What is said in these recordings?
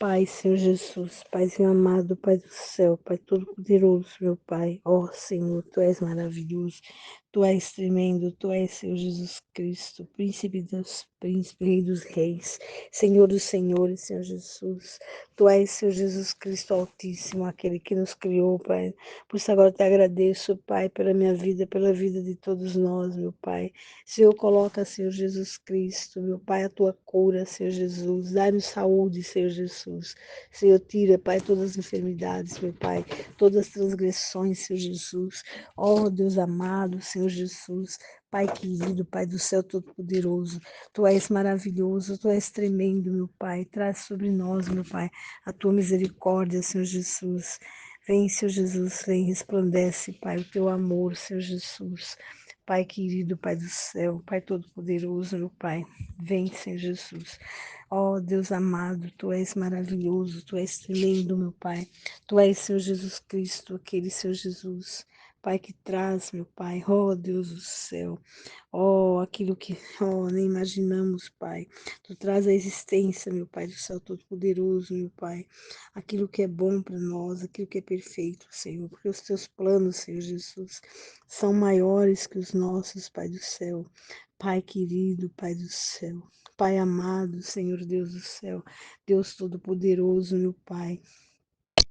Pai, Senhor Jesus, Paizinho amado, Pai do céu, Pai todo-poderoso, meu Pai. Ó Senhor, Tu és maravilhoso, Tu és tremendo, Tu és, Senhor Jesus Cristo, Príncipe dos príncipes, Rei dos reis, Senhor dos senhores, Senhor Jesus. Tu és, Senhor Jesus Cristo Altíssimo, aquele que nos criou, Pai. Por isso agora eu te agradeço, Pai, pela minha vida, pela vida de todos nós, meu Pai. Senhor, coloca, Senhor Jesus Cristo, meu Pai, a tua cura, Senhor Jesus. Dá-nos saúde, Senhor Jesus. Senhor, tira, Pai, todas as enfermidades, meu Pai, todas as transgressões, Senhor Jesus. Ó Deus amado, Senhor Jesus. Pai querido, Pai do céu todo-poderoso, Tu és maravilhoso, Tu és tremendo, meu Pai. Traz sobre nós, meu Pai, a Tua misericórdia, Senhor Jesus. Vem, Senhor Jesus, vem, resplandece, Pai, o Teu amor, Senhor Jesus. Pai querido, Pai do céu, Pai todo-poderoso, meu Pai, vem, Senhor Jesus. Ó Deus amado, Tu és maravilhoso, Tu és tremendo, meu Pai. Tu és, Senhor Jesus Cristo, aquele Senhor Jesus, Pai que traz, meu Pai, ó Deus do céu, ó aquilo que, ó, nem imaginamos, Pai. Tu traz a existência, meu Pai do céu todo-poderoso, meu Pai, aquilo que é bom para nós, aquilo que é perfeito, Senhor, porque os Teus planos, Senhor Jesus, são maiores que os nossos, Pai do céu. Pai querido, Pai do céu. Pai amado, Senhor Deus do céu, Deus Todo-Poderoso, meu Pai.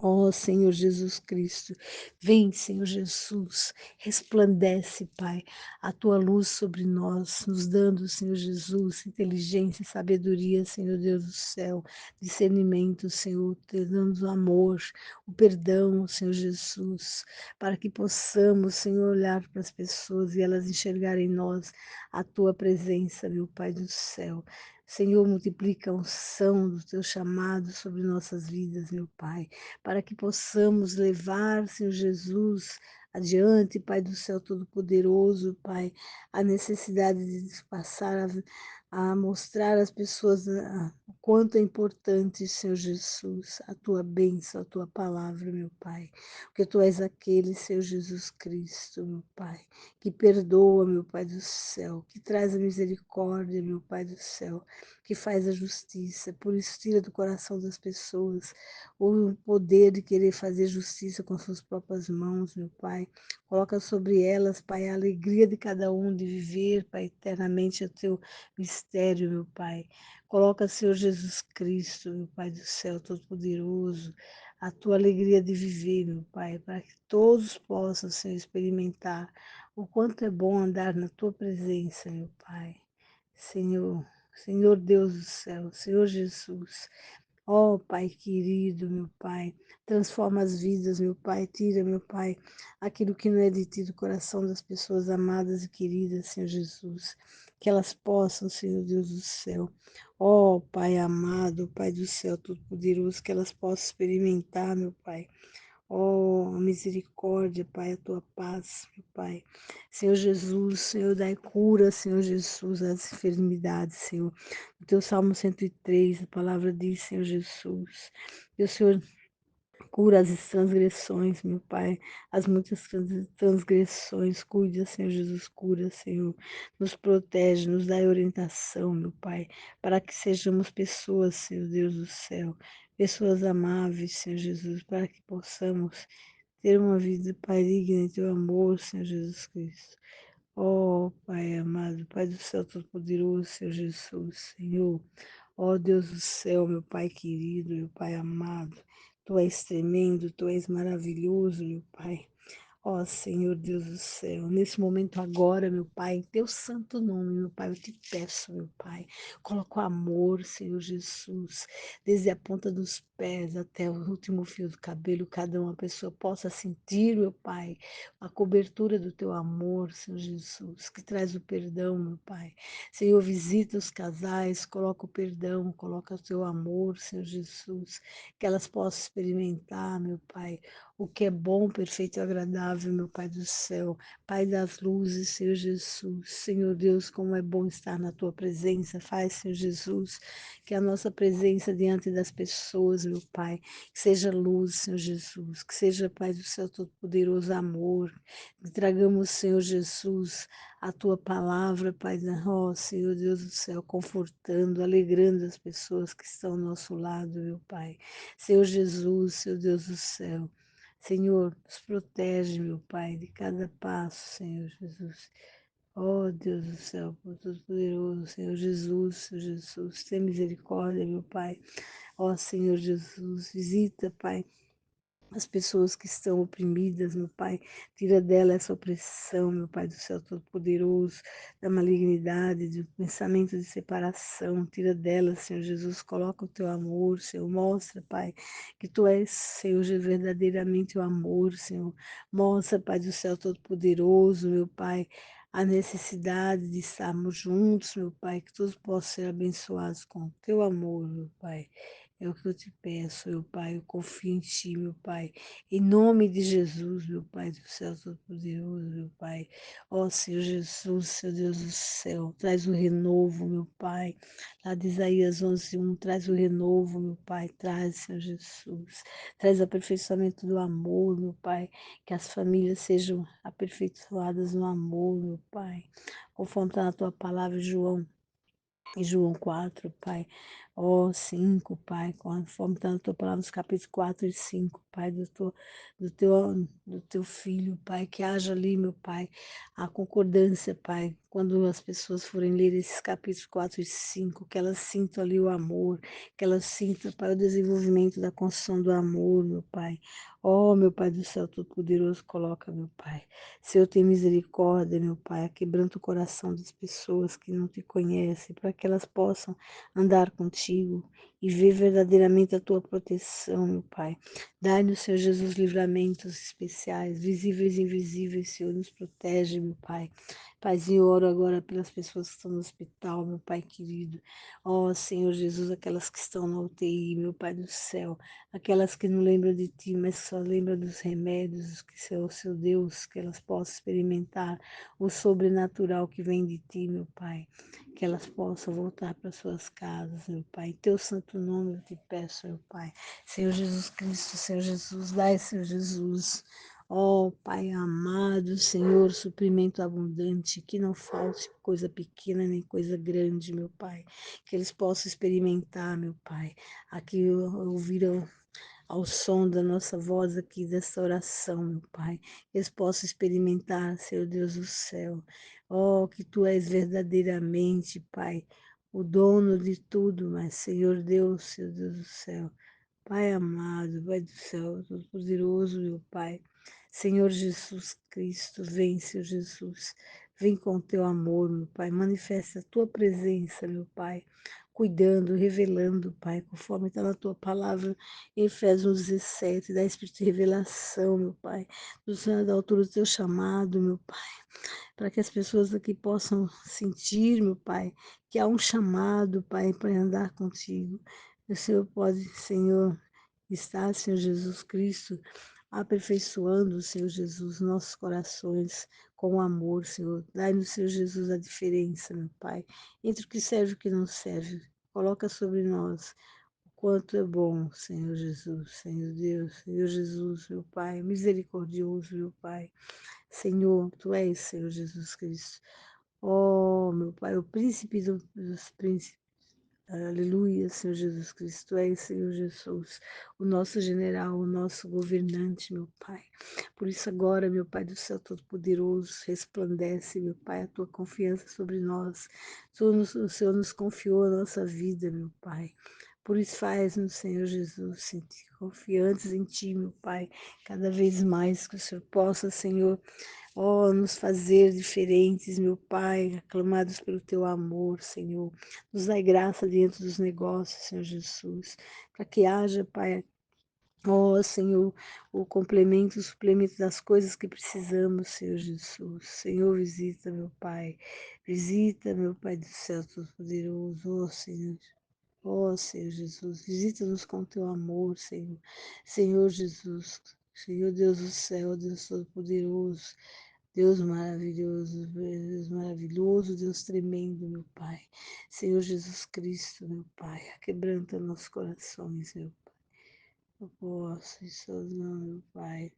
Ó Senhor Jesus Cristo, vem, Senhor Jesus, resplandece, Pai, a tua luz sobre nós, nos dando, Senhor Jesus, inteligência, sabedoria, Senhor Deus do céu, discernimento, Senhor, te dando amor, o perdão, Senhor Jesus, para que possamos, Senhor, olhar para as pessoas e elas enxergarem em nós a tua presença, meu Pai do céu. Senhor, multiplica a unção do teu chamado sobre nossas vidas, meu Pai, para que possamos levar, Senhor Jesus, adiante, Pai do céu todo-poderoso, Pai, a necessidade de passar a mostrar às pessoas o quanto é importante, Senhor Jesus, a tua bênção, a tua palavra, meu Pai, porque tu és aquele, Senhor Jesus Cristo, meu Pai, que perdoa, meu Pai do céu, que traz a misericórdia, meu Pai do céu, que faz a justiça, por isso tira do coração das pessoas o poder de querer fazer justiça com suas próprias mãos, meu Pai. Coloca sobre elas, Pai, a alegria de cada um de viver, Pai, eternamente o teu mistério, meu Pai. Coloca, Senhor Jesus Cristo, meu Pai do céu Todo-Poderoso, a tua alegria de viver, meu Pai, para que todos possam, Senhor, experimentar o quanto é bom andar na tua presença, meu Pai. Senhor, Senhor Deus do céu, Senhor Jesus, ó Pai querido, meu Pai, transforma as vidas, meu Pai, tira, meu Pai, aquilo que não é de ti do coração das pessoas amadas e queridas, Senhor Jesus, que elas possam, Senhor Deus do céu, ó Pai amado, Pai do céu todo-poderoso, que elas possam experimentar, meu Pai, oh, a misericórdia, Pai, a tua paz, meu Pai. Senhor Jesus, Senhor, dai cura, Senhor Jesus, às enfermidades, Senhor. No teu Salmo 103, a palavra diz, Senhor Jesus, que o Senhor cura as transgressões, meu Pai, as muitas transgressões. Cuida, Senhor Jesus, cura, Senhor. Nos protege, nos dá orientação, meu Pai, para que sejamos pessoas, Senhor Deus do céu, pessoas amáveis, Senhor Jesus, para que possamos ter uma vida, Pai, digna de teu amor, Senhor Jesus Cristo. Oh, Pai amado, Pai do céu todo-poderoso, Senhor Jesus, Senhor. Ó Deus do céu, meu Pai querido, meu Pai amado, Tu és tremendo, Tu és maravilhoso, meu Pai. Ó Senhor Deus do céu, nesse momento agora, meu Pai, em teu santo nome, meu Pai, eu te peço, meu Pai, coloca o amor, Senhor Jesus, desde a ponta dos pés até o último fio do cabelo, cada uma pessoa possa sentir, meu Pai, a cobertura do teu amor, Senhor Jesus, que traz o perdão, meu Pai. Senhor, visita os casais, coloca o perdão, coloca o teu amor, Senhor Jesus, que elas possam experimentar, meu Pai, o que é bom, perfeito e agradável, meu Pai do céu, Pai das luzes, Senhor Jesus. Senhor Deus, como é bom estar na tua presença. Faz, Senhor Jesus, que a nossa presença diante das pessoas, meu Pai, que seja luz, Senhor Jesus, que seja, Pai do céu, todo-poderoso amor, que tragamos, Senhor Jesus, a tua palavra, Pai da Senhor Deus do céu, confortando, alegrando as pessoas que estão ao nosso lado, meu Pai. Senhor Jesus, Senhor Deus do céu. Senhor, nos protege, meu Pai, de cada passo, Senhor Jesus. Oh, Deus do céu, Todo-Poderoso, Senhor Jesus, Senhor Jesus, tem misericórdia, meu Pai. Ó, Senhor Jesus, visita, Pai, as pessoas que estão oprimidas, meu Pai, tira dela essa opressão, meu Pai do céu Todo-Poderoso, da malignidade, do pensamento de separação, tira dela, Senhor Jesus, coloca o teu amor, Senhor, mostra, Pai, que tu és, Senhor, verdadeiramente o amor, Senhor, mostra, Pai do céu Todo-Poderoso, meu Pai, a necessidade de estarmos juntos, meu Pai, que todos possam ser abençoados com o teu amor, meu Pai. É o que eu te peço, meu Pai. Eu confio em Ti, meu Pai. Em nome de Jesus, meu Pai do céu Todo-Poderoso, meu Pai. Ó Senhor Jesus, Seu Deus do céu, traz o renovo, meu Pai. Lá de Isaías 11:1, traz o renovo, meu Pai. Traz, Senhor Jesus. Traz o aperfeiçoamento do amor, meu Pai. Que as famílias sejam aperfeiçoadas no amor, meu Pai. Conforme está na Tua palavra, João. Em João 4, Pai, ó 5, Pai, conforme está na tua palavra, nos capítulos 4 e 5, Pai, do teu filho, Pai, que haja ali, meu Pai, a concordância, Pai, quando as pessoas forem ler esses capítulos 4 e 5, que elas sintam ali o amor, que elas sintam, Pai, o desenvolvimento da construção do amor, meu Pai. Ó, meu Pai do céu, Todo-Poderoso, coloca, meu Pai. Senhor, tem misericórdia, meu Pai, quebranta o coração das pessoas que não te conhecem, para que elas possam andar contigo e ver verdadeiramente a tua proteção, meu Pai. Dai-nos, Senhor Jesus, livramentos especiais, visíveis e invisíveis, Senhor, nos protege, meu Pai. Paizinho, eu oro agora pelas pessoas que estão no hospital, meu Pai querido. Ó, Senhor Jesus, aquelas que estão na UTI, meu Pai do céu, aquelas que não lembram de Ti, mas só lembram dos remédios, que é o seu Deus, que elas possam experimentar o sobrenatural que vem de Ti, meu Pai, que elas possam voltar para suas casas, meu Pai. Em Teu santo nome eu te peço, meu Pai. Senhor Jesus Cristo, Senhor Jesus, dai, Senhor Jesus. Ó Pai amado, Senhor, suprimento abundante, que não falte coisa pequena nem coisa grande, meu Pai. Que eles possam experimentar, meu Pai. Aqui ouviram ao som da nossa voz aqui dessa oração, meu Pai. Que eles possam experimentar, Senhor Deus do céu. Oh, que Tu és verdadeiramente, Pai, o dono de tudo, mas Senhor Deus, Senhor Deus do céu. Pai amado, Pai do céu, Todo-Poderoso, meu Pai. Senhor Jesus Cristo, vem, Senhor Jesus. Vem com teu amor, meu Pai. Manifesta a tua presença, meu Pai. Cuidando, revelando, Pai, conforme está na tua palavra, em Efésios 17, dá espírito de revelação, meu Pai. Do Senhor, da altura do teu chamado, meu Pai, para que as pessoas aqui possam sentir, meu Pai, que há um chamado, Pai, para andar contigo. O Senhor pode, Senhor, estar, Senhor Jesus Cristo, aperfeiçoando, Senhor Jesus, nossos corações com amor, Senhor. Dai-nos, Senhor Jesus, a diferença, meu Pai, entre o que serve e o que não serve. Coloca sobre nós o quanto é bom, Senhor Jesus, Senhor Deus, Senhor Jesus, meu Pai, misericordioso, meu Pai. Senhor, Tu és, Senhor Jesus Cristo. Oh, meu Pai, o príncipe dos príncipes. Aleluia, Senhor Jesus Cristo, Tu és, Senhor Jesus, o nosso general, o nosso governante, meu Pai. Por isso agora, meu Pai do céu Todo-Poderoso, resplandece, meu Pai, a Tua confiança sobre nós. O Senhor nos confiou a nossa vida, meu Pai. Por isso faz-nos, Senhor Jesus, sentir confiantes em Ti, meu Pai, cada vez mais que o Senhor possa, Senhor, oh, nos fazer diferentes, meu Pai, aclamados pelo Teu amor, Senhor. Nos dai graça dentro dos negócios, Senhor Jesus, para que haja, Pai, oh, Senhor, o complemento, o suplemento das coisas que precisamos, Senhor Jesus. Senhor, visita, meu Pai. Visita, meu Pai do céu Todo-Poderoso, oh, Senhor. Oh, Senhor Jesus, visita-nos com teu amor, Senhor. Senhor Jesus. Senhor Deus do céu, Deus Todo-Poderoso, Deus maravilhoso, Deus tremendo, meu Pai. Senhor Jesus Cristo, meu Pai, quebranta nossos corações, meu Pai. Ó, Senhor, meu Pai.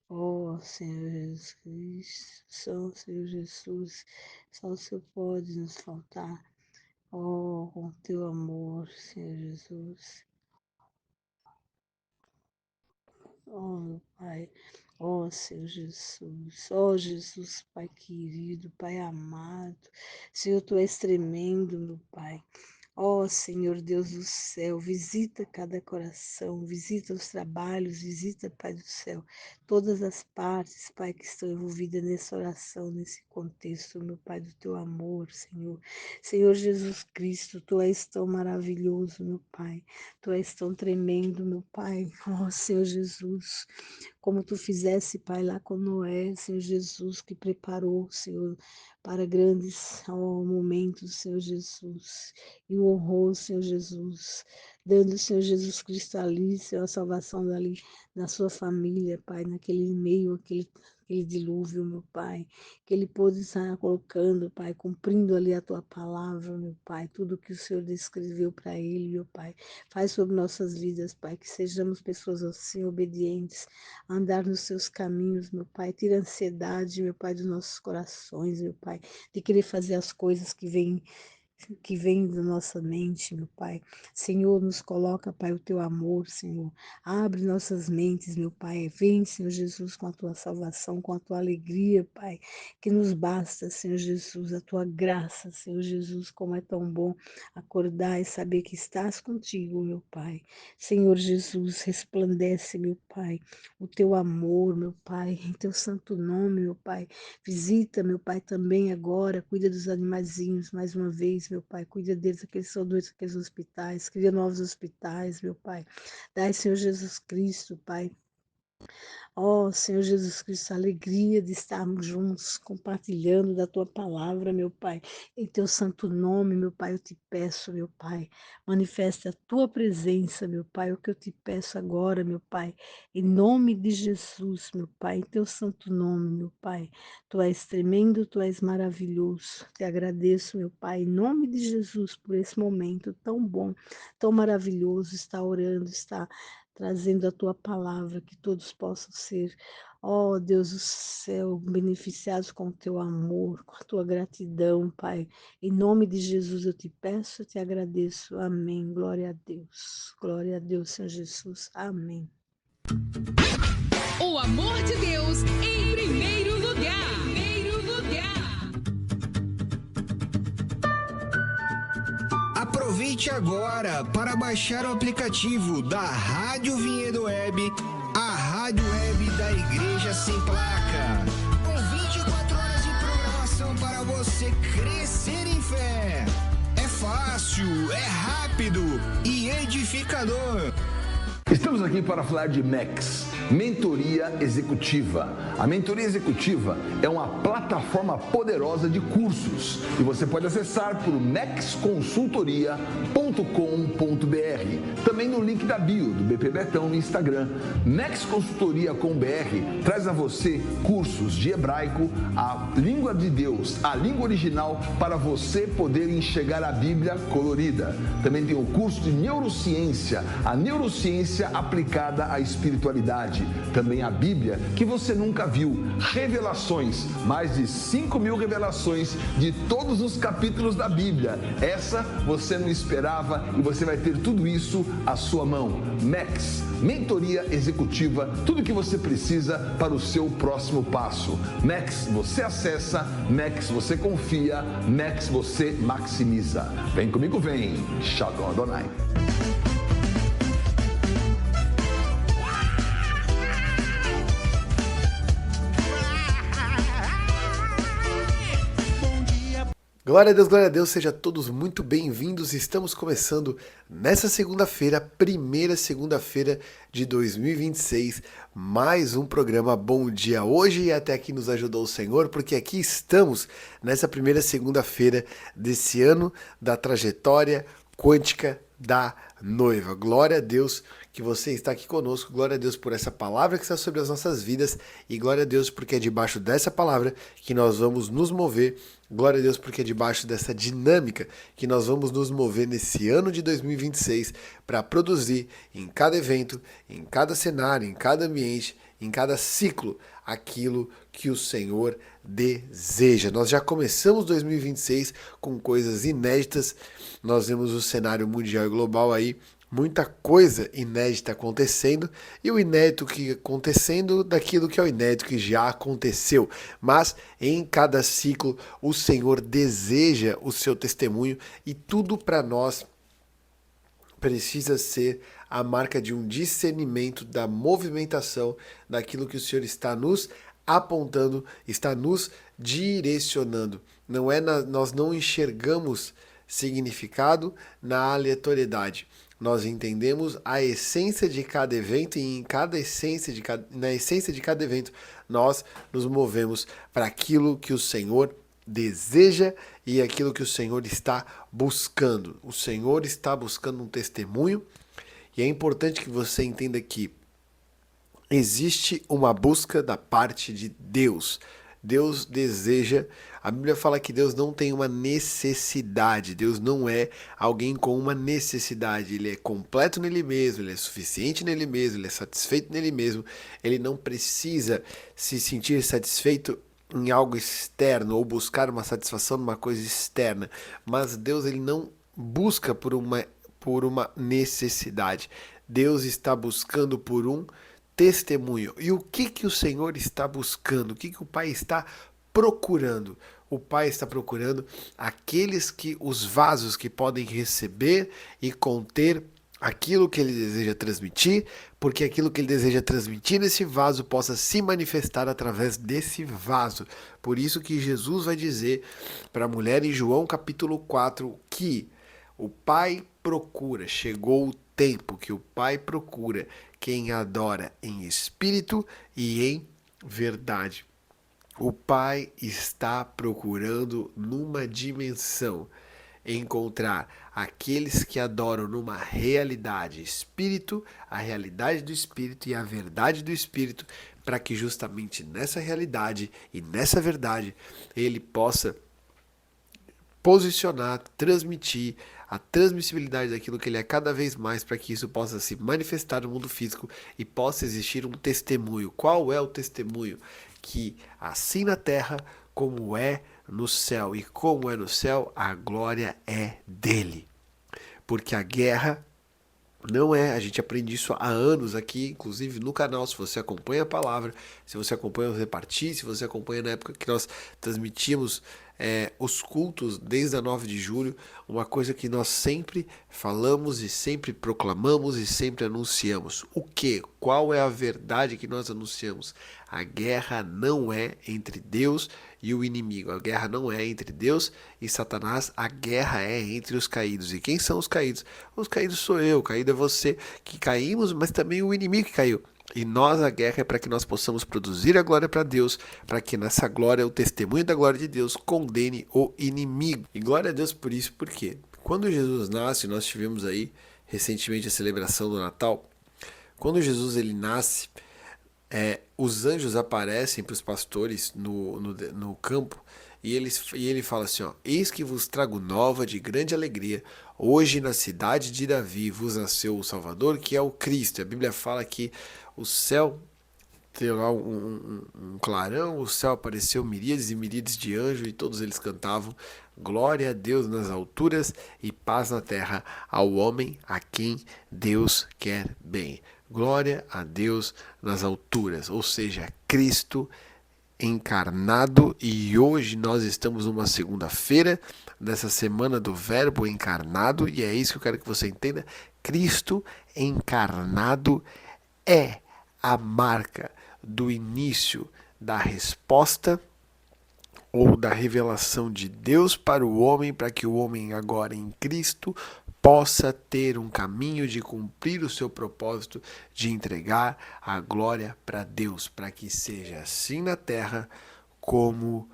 Ó, Senhor Jesus Cristo, Senhor Jesus, só o Senhor pode nos faltar. Ó, com teu amor, Senhor Jesus. Ó, meu Pai. Ó, Senhor Jesus. Ó, Jesus, Pai querido, Pai amado. Senhor, tu és tremendo, meu Pai. Ó Senhor Deus do céu, visita cada coração, visita os trabalhos, visita, Pai do céu, todas as partes, Pai, que estão envolvidas nessa oração, nesse contexto, meu Pai, do teu amor, Senhor. Senhor Jesus Cristo, tu és tão maravilhoso, meu Pai, tu és tão tremendo, meu Pai. Ó Senhor Jesus, como tu fizesse, Pai, lá com Noé, Senhor Jesus, que preparou, Senhor, para grandes momentos, Senhor Jesus, e o honrou, Senhor Jesus, dando o Senhor Jesus Cristo ali, Senhor, a salvação dali, da sua família, Pai, naquele meio, aquele dilúvio, meu Pai, que ele pôde estar colocando, Pai, cumprindo ali a tua palavra, meu Pai, tudo que o Senhor descreveu para ele, meu Pai, faz sobre nossas vidas, Pai, que sejamos pessoas assim, obedientes, andar nos seus caminhos, meu Pai. Tira a ansiedade, meu Pai, dos nossos corações, meu Pai, de querer fazer as coisas que vem da nossa mente, meu Pai. Senhor, nos coloca, Pai, o teu amor, Senhor. Abre nossas mentes, meu Pai. Vem, Senhor Jesus, com a tua salvação, com a tua alegria, Pai, que nos basta, Senhor Jesus, a tua graça, Senhor Jesus, como é tão bom acordar e saber que estás contigo, meu Pai. Senhor Jesus, resplandece, meu Pai, o teu amor, meu Pai, em teu santo nome, meu Pai. Visita, meu Pai, também agora, cuida dos animaizinhos mais uma vez, meu Pai, cuida deles, aqueles que são doentes, aqueles hospitais, cria novos hospitais, meu Pai. Dai, Senhor Jesus Cristo, Pai, ó Senhor Jesus Cristo, a alegria de estarmos juntos, compartilhando da tua palavra, meu Pai. Em teu santo nome, meu Pai, eu te peço, meu Pai, manifesta a tua presença, meu Pai, o que eu te peço agora, meu Pai, em nome de Jesus, meu Pai, em teu santo nome, meu Pai. Tu és tremendo, tu és maravilhoso. Te agradeço, meu Pai, em nome de Jesus, por esse momento tão bom, tão maravilhoso, estar orando, estar trazendo a tua palavra, que todos possam ser, ó Deus do céu, beneficiados com o teu amor, com a tua gratidão, Pai. Em nome de Jesus eu te peço, eu te agradeço. Amém. Glória a Deus. Glória a Deus, Senhor Jesus. Amém. O amor de Deus em primeiro lugar. Primeiro lugar. Aproveite agora para baixar o aplicativo da Rádio Vinhedo Web, a rádio web da Igreja Sem Placa. Com 24 horas de programação para você crescer em fé. É fácil, é rápido e edificador. Estamos aqui para falar de MEX, Mentoria Executiva. A Mentoria Executiva é uma plataforma poderosa de cursos e você pode acessar por mexconsultoria.com.br. Também no link da bio do BP Betão no Instagram. Mex Consultoria com BR traz a você cursos de hebraico, a língua de Deus, a língua original, para você poder enxergar a Bíblia colorida. Também tem o curso de neurociência, a neurociência aplicada à espiritualidade. Também a Bíblia que você nunca viu, revelações, mais de 5.000 revelações de todos os capítulos da Bíblia. Essa você não esperava e você vai ter tudo isso à sua mão. MEX, Mentoria Executiva, tudo que você precisa para o seu próximo passo. MEX, você acessa, MEX, você confia, MEX, você maximiza. Vem comigo, vem. Shalom Adonai. Glória a Deus, sejam todos muito bem-vindos. Estamos começando nessa segunda-feira, primeira segunda-feira de 2026, mais um programa Bom Dia Hoje, e até aqui nos ajudou o Senhor, porque aqui estamos nessa primeira segunda-feira desse ano da trajetória quântica da noiva. Glória a Deus que você está aqui conosco, glória a Deus por essa palavra que está sobre as nossas vidas e glória a Deus porque é debaixo dessa palavra que nós vamos nos mover, glória a Deus porque é debaixo dessa dinâmica que nós vamos nos mover nesse ano de 2026 para produzir em cada evento, em cada cenário, em cada ambiente, em cada ciclo, aquilo que o Senhor deseja. Nós já começamos 2026 com coisas inéditas, nós vemos o cenário mundial e global aí, muita coisa inédita acontecendo, e o inédito que acontecendo daquilo que é o inédito que já aconteceu. Mas em cada ciclo o Senhor deseja o seu testemunho e tudo para nós precisa ser a marca de um discernimento da movimentação daquilo que o Senhor está nos apontando, está nos direcionando. Nós não enxergamos significado na aleatoriedade. Nós entendemos a essência de cada evento e na essência de cada evento nós nos movemos para aquilo que o Senhor deseja e aquilo que o Senhor está buscando. O Senhor está buscando um testemunho e é importante que você entenda que existe uma busca da parte de Deus. Deus deseja, a Bíblia fala que Deus não tem uma necessidade, Deus não é alguém com uma necessidade, Ele é completo nele mesmo, Ele é suficiente nele mesmo, Ele é satisfeito nele mesmo, Ele não precisa se sentir satisfeito em algo externo ou buscar uma satisfação numa coisa externa, mas Deus ele não busca por uma necessidade, Deus está buscando por um testemunho. E o que o Senhor está buscando? O que o Pai está procurando? O Pai está procurando os vasos que podem receber e conter aquilo que Ele deseja transmitir, porque aquilo que Ele deseja transmitir nesse vaso possa se manifestar através desse vaso. Por isso que Jesus vai dizer para a mulher em João capítulo 4 que o Pai procura, chegou o tempo que o Pai procura quem adora em espírito e em verdade. O Pai está procurando numa dimensão encontrar aqueles que adoram numa realidade espírito, a realidade do espírito e a verdade do espírito, para que justamente nessa realidade e nessa verdade ele possa posicionar, transmitir a transmissibilidade daquilo que ele é cada vez mais, para que isso possa se manifestar no mundo físico e possa existir um testemunho. Qual é o testemunho? Que assim na terra como é no céu, e como é no céu, a glória é dele. Porque a guerra não é, a gente aprende isso há anos aqui, inclusive no canal, se você acompanha a palavra, se você acompanha o Repartir, se você acompanha na época que nós transmitimos os cultos desde a 9 de julho, uma coisa que nós sempre falamos e sempre proclamamos e sempre anunciamos. O que? Qual é a verdade que nós anunciamos? A guerra não é entre Deus e o inimigo. A guerra não é entre Deus e Satanás. A guerra é entre os caídos. E quem são os caídos? Os caídos sou eu, o caído é você, que caímos, mas também o inimigo que caiu. E nós, a guerra é para que nós possamos produzir a glória para Deus, para que nessa glória, o testemunho da glória de Deus condene o inimigo. E glória a Deus por isso, porque quando Jesus nasce, nós tivemos aí recentemente a celebração do Natal, quando Jesus ele nasce, os anjos aparecem para os pastores no campo e ele fala assim, ó, eis que vos trago nova de grande alegria, hoje na cidade de Davi vos nasceu o Salvador, que é o Cristo. A Bíblia fala que o céu tem lá um clarão, o céu apareceu miríades e miríades de anjos e todos eles cantavam glória a Deus nas alturas e paz na terra ao homem a quem Deus quer bem. Glória a Deus nas alturas, ou seja, Cristo encarnado. E hoje nós estamos numa segunda-feira dessa semana do Verbo encarnado, e é isso que eu quero que você entenda. Cristo encarnado é a marca do início da resposta ou da revelação de Deus para o homem, para que o homem agora em Cristo possa ter um caminho de cumprir o seu propósito de entregar a glória para Deus, para que seja assim na terra como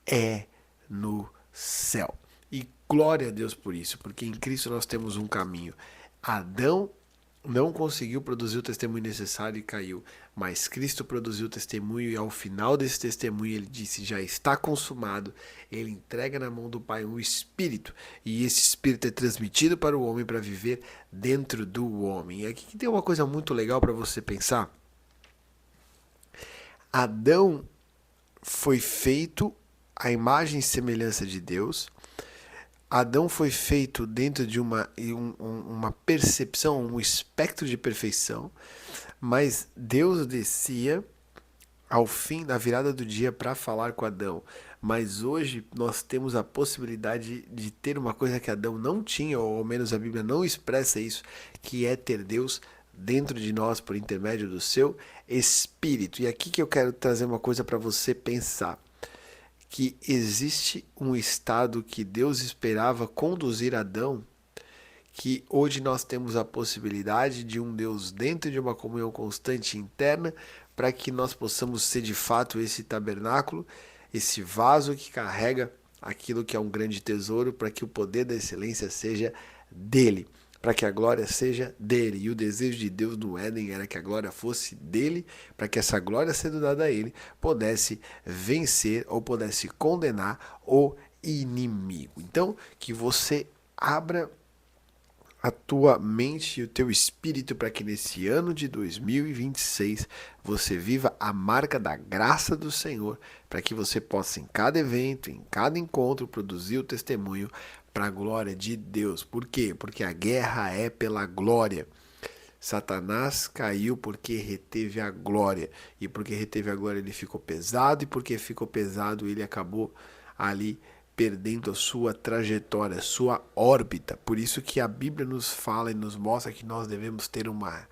é no céu. E glória a Deus por isso, porque em Cristo nós temos um caminho. Adão não conseguiu produzir o testemunho necessário e caiu, mas Cristo produziu o testemunho e ao final desse testemunho ele disse, já está consumado. Ele entrega na mão do Pai um Espírito e esse Espírito é transmitido para o homem para viver dentro do homem. E aqui tem uma coisa muito legal para você pensar. Adão foi feito à imagem e semelhança de Deus. Adão foi feito dentro de uma percepção, um espectro de perfeição, mas Deus descia ao fim da virada do dia para falar com Adão. Mas hoje nós temos a possibilidade de ter uma coisa que Adão não tinha, ou ao menos a Bíblia não expressa isso, que é ter Deus dentro de nós por intermédio do seu Espírito. E aqui que eu quero trazer uma coisa para você pensar. Que existe um estado que Deus esperava conduzir Adão, que hoje nós temos a possibilidade de um Deus dentro de uma comunhão constante interna, para que nós possamos ser de fato esse tabernáculo, esse vaso que carrega aquilo que é um grande tesouro, para que o poder da excelência seja dele, para que a glória seja dele. E o desejo de Deus no Éden era que a glória fosse dele, para que essa glória sendo dada a ele, pudesse vencer ou pudesse condenar o inimigo. Então, que você abra a tua mente e o teu espírito para que nesse ano de 2026 você viva a marca da graça do Senhor, para que você possa em cada evento, em cada encontro, produzir o testemunho para a glória de Deus. Por quê? Porque a guerra é pela glória. Satanás caiu porque reteve a glória. E porque reteve a glória ele ficou pesado. E porque ficou pesado ele acabou ali perdendo a sua trajetória, a sua órbita. Por isso que a Bíblia nos fala e nos mostra que nós devemos ter uma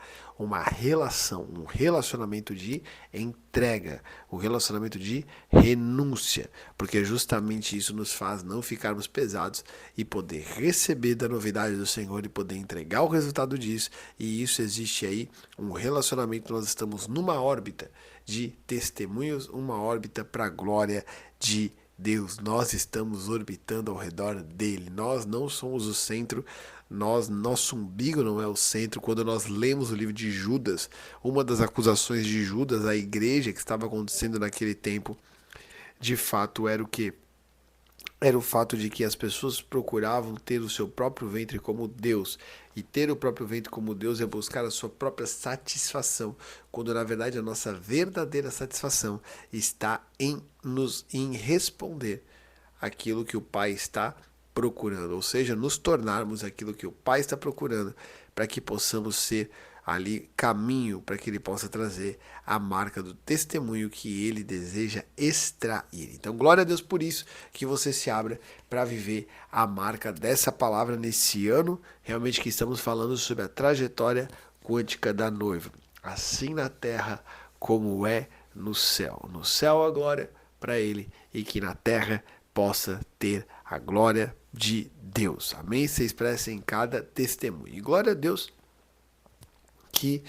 relação, um relacionamento de entrega, um relacionamento de renúncia, porque justamente isso nos faz não ficarmos pesados e poder receber da novidade do Senhor e poder entregar o resultado disso. E isso existe aí um relacionamento, nós estamos numa órbita de testemunhos, uma órbita para a glória de Deus. Nós estamos orbitando ao redor dele. Nós não somos o centro. Nosso umbigo não é o centro. Quando nós lemos o livro de Judas, uma das acusações de Judas à igreja que estava acontecendo naquele tempo, de fato era o quê? Era o fato de que as pessoas procuravam ter o seu próprio ventre como Deus. E ter o próprio ventre como Deus é buscar a sua própria satisfação, quando na verdade a nossa verdadeira satisfação está em responder aquilo que o Pai está procurando, ou seja, nos tornarmos aquilo que o Pai está procurando, para que possamos ser ali caminho para que ele possa trazer a marca do testemunho que ele deseja extrair. Então, glória a Deus por isso, que você se abra para viver a marca dessa palavra nesse ano, realmente que estamos falando sobre a trajetória quântica da noiva, assim na terra como é no céu. No céu a glória para ele e que na terra possa ter a glória de Deus. Amém? Se expressa em cada testemunho. E glória a Deus que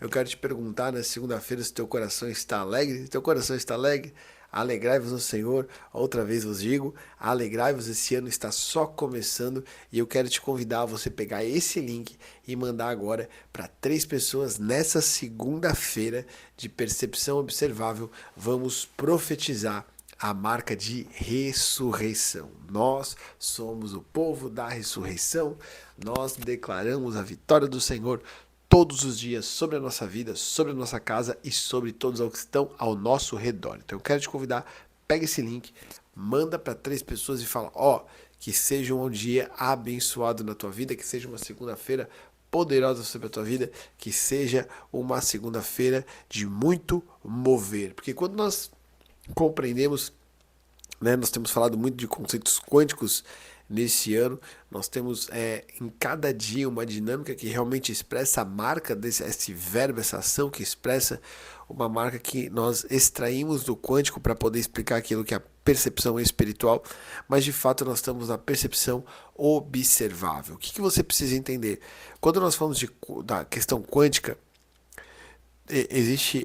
eu quero te perguntar na segunda-feira se teu coração está alegre. Se teu coração está alegre, alegrai-vos no Senhor. Outra vez vos digo, alegrai-vos, esse ano está só começando e eu quero te convidar a você pegar esse link e mandar agora para 3 pessoas nessa segunda-feira de percepção observável. Vamos profetizar a marca de ressurreição. Nós somos o povo da ressurreição. Nós declaramos a vitória do Senhor todos os dias sobre a nossa vida, sobre a nossa casa e sobre todos os que estão ao nosso redor. Então eu quero te convidar, pega esse link, manda para 3 pessoas e fala, que seja um dia abençoado na tua vida, que seja uma segunda-feira poderosa sobre a tua vida, que seja uma segunda-feira de muito mover. Porque quando nós compreendemos, nós temos falado muito de conceitos quânticos nesse ano, nós temos em cada dia uma dinâmica que realmente expressa a marca esse verbo, essa ação que expressa uma marca que nós extraímos do quântico para poder explicar aquilo que é a percepção espiritual, mas de fato nós estamos na percepção observável. O que você precisa entender? Quando nós falamos da questão quântica, existe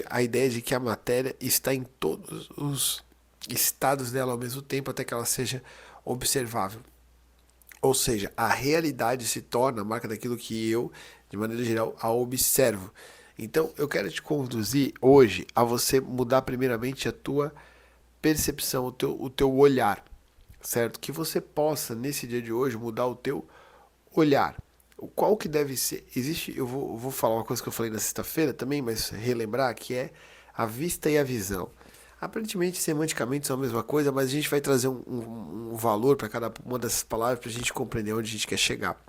a ideia de que a matéria está em todos os estados dela ao mesmo tempo até que ela seja observável. Ou seja, a realidade se torna a marca daquilo que eu, de maneira geral, a observo. Então, eu quero te conduzir hoje a você mudar primeiramente a tua percepção, o teu olhar, certo? Que você possa, nesse dia de hoje, mudar o teu olhar. Qual que deve ser? Existe, eu vou falar uma coisa que eu falei na sexta-feira também, mas relembrar que é a vista e a visão. Aparentemente, semanticamente são a mesma coisa, mas a gente vai trazer um valor para cada uma dessas palavras para a gente compreender onde a gente quer chegar.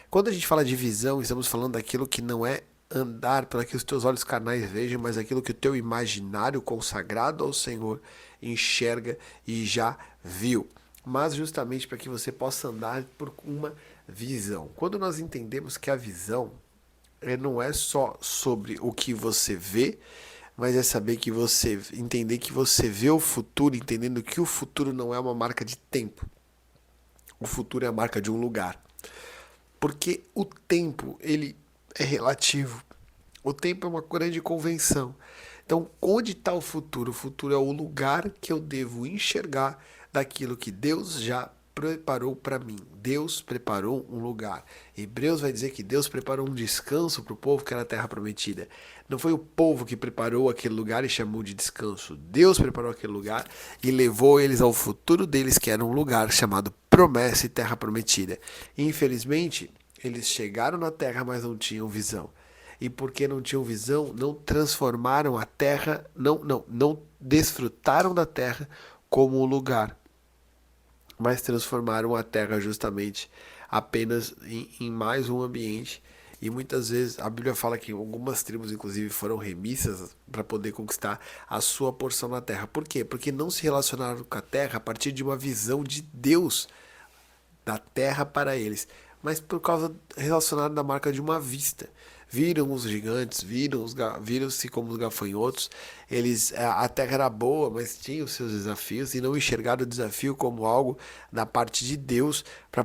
Quando a gente fala de visão, estamos falando daquilo que não é andar para que os teus olhos carnais vejam, mas aquilo que o teu imaginário consagrado ao Senhor enxerga e já viu. Mas justamente para que você possa andar por uma visão. Quando nós entendemos que a visão não é só sobre o que você vê, mas é saber que você entender que você vê o futuro, entendendo que o futuro não é uma marca de tempo. O futuro é a marca de um lugar. Porque o tempo, ele é relativo. O tempo é uma grande convenção. Então, onde está o futuro? O futuro é o lugar que eu devo enxergar daquilo que Deus já preparou para mim. Deus preparou um lugar. Hebreus vai dizer que Deus preparou um descanso para o povo que era a terra prometida. Não foi o povo que preparou aquele lugar e chamou de descanso. Deus preparou aquele lugar e levou eles ao futuro deles, que era um lugar chamado promessa e terra prometida. Infelizmente, eles chegaram na terra, mas não tinham visão. E porque não tinham visão, não transformaram a terra, não desfrutaram da terra como um lugar, mas transformaram a terra justamente apenas em mais um ambiente. E muitas vezes a Bíblia fala que algumas tribos, inclusive, foram remissas para poder conquistar a sua porção na terra. Por quê? Porque não se relacionaram com a terra a partir de uma visão de Deus da terra para eles, mas por causa relacionada da marca de uma vista. Viram os gigantes, viram-se como os gafanhotos. A terra era boa, mas tinha os seus desafios e não enxergaram o desafio como algo da parte de Deus para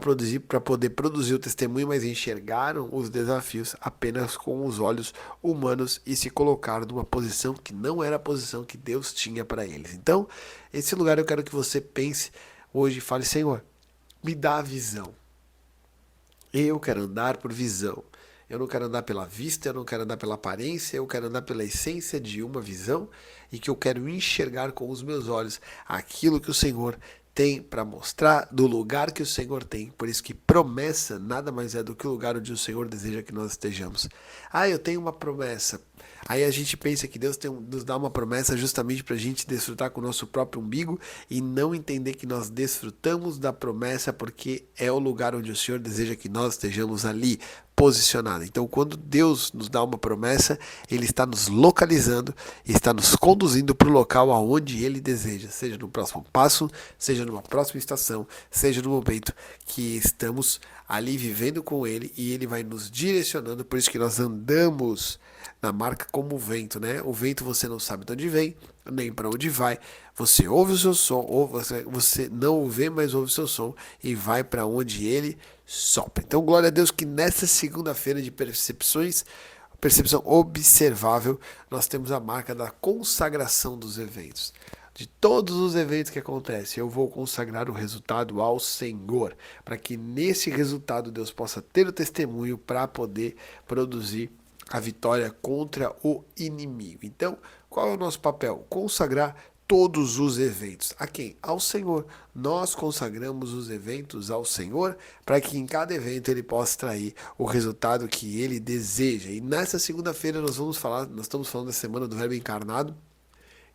poder produzir o testemunho, mas enxergaram os desafios apenas com os olhos humanos e se colocaram numa posição que não era a posição que Deus tinha para eles. Então, esse lugar eu quero que você pense hoje e fale: Senhor, me dá a visão. Eu quero andar por visão. Eu não quero andar pela vista, eu não quero andar pela aparência, eu quero andar pela essência de uma visão e que eu quero enxergar com os meus olhos aquilo que o Senhor tem para mostrar, do lugar que o Senhor tem. Por isso que promessa nada mais é do que o lugar onde o Senhor deseja que nós estejamos. Eu tenho uma promessa. Aí a gente pensa que Deus nos dá uma promessa justamente para a gente desfrutar com o nosso próprio umbigo e não entender que nós desfrutamos da promessa porque é o lugar onde o Senhor deseja que nós estejamos ali, posicionado. Então, quando Deus nos dá uma promessa, Ele está nos localizando e está nos conduzindo para o local aonde Ele deseja, seja no próximo passo, seja numa próxima estação, seja no momento que estamos ali vivendo com Ele e Ele vai nos direcionando. Por isso que nós andamos na marca como o vento, né? O vento você não sabe de onde vem, nem para onde vai. Você ouve o seu som, ou você não o vê, mas ouve o seu som e vai para onde ele sopra. Então, glória a Deus que nessa segunda-feira de percepção observável, nós temos a marca da consagração dos eventos. De todos os eventos que acontecem, eu vou consagrar o resultado ao Senhor, para que nesse resultado Deus possa ter o testemunho para poder produzir a vitória contra o inimigo. Então, qual é o nosso papel? Consagrar todos os eventos. A quem? Ao Senhor. Nós consagramos os eventos ao Senhor para que em cada evento ele possa extrair o resultado que ele deseja. E nessa segunda-feira nós estamos falando da semana do Verbo encarnado.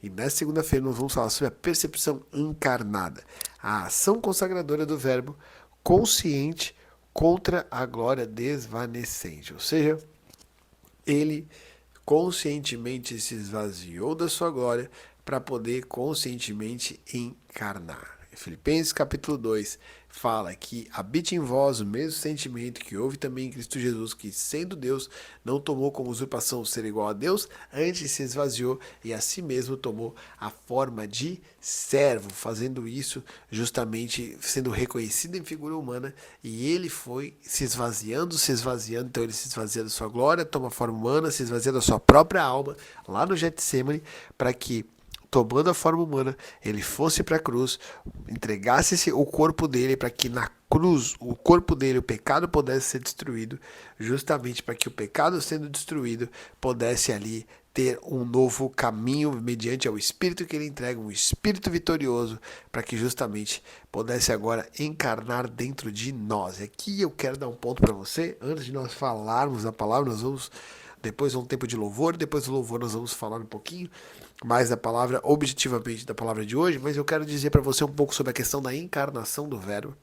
E nessa segunda-feira nós vamos falar sobre a percepção encarnada. A ação consagradora do Verbo consciente contra a glória desvanecente. Ou seja, ele conscientemente se esvaziou da sua glória para poder conscientemente encarnar. Filipenses capítulo 2 fala que habite em vós o mesmo sentimento que houve também em Cristo Jesus, que sendo Deus, não tomou como usurpação ser igual a Deus, antes se esvaziou e a si mesmo tomou a forma de servo, fazendo isso justamente sendo reconhecido em figura humana, e ele foi se esvaziando, então ele se esvazia da sua glória, toma forma humana, se esvazia da sua própria alma, lá no Getsemane, para que tomando a forma humana, ele fosse para a cruz, entregasse o corpo dele para que na cruz, o corpo dele, o pecado pudesse ser destruído, justamente para que o pecado sendo destruído pudesse ali ter um novo caminho mediante ao Espírito que ele entrega, um Espírito vitorioso, para que justamente pudesse agora encarnar dentro de nós. E aqui eu quero dar um ponto para você, antes de nós falarmos a palavra, nós vamos depois um tempo de louvor, depois do louvor nós vamos falar um pouquinho mais da palavra, objetivamente da palavra de hoje, mas eu quero dizer para você um pouco sobre a questão da encarnação do verbo,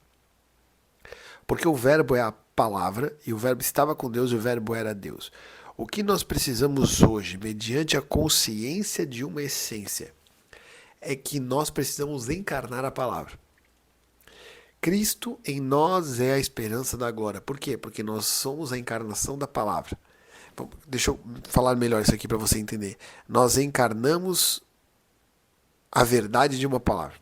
porque o verbo é a palavra, e o verbo estava com Deus e o verbo era Deus. O que nós precisamos hoje, mediante a consciência de uma essência, é que nós precisamos encarnar a palavra. Cristo em nós é a esperança da glória. Por quê? Porque nós somos a encarnação da palavra. Deixa eu falar melhor isso aqui para você entender. Nós encarnamos a verdade de uma palavra.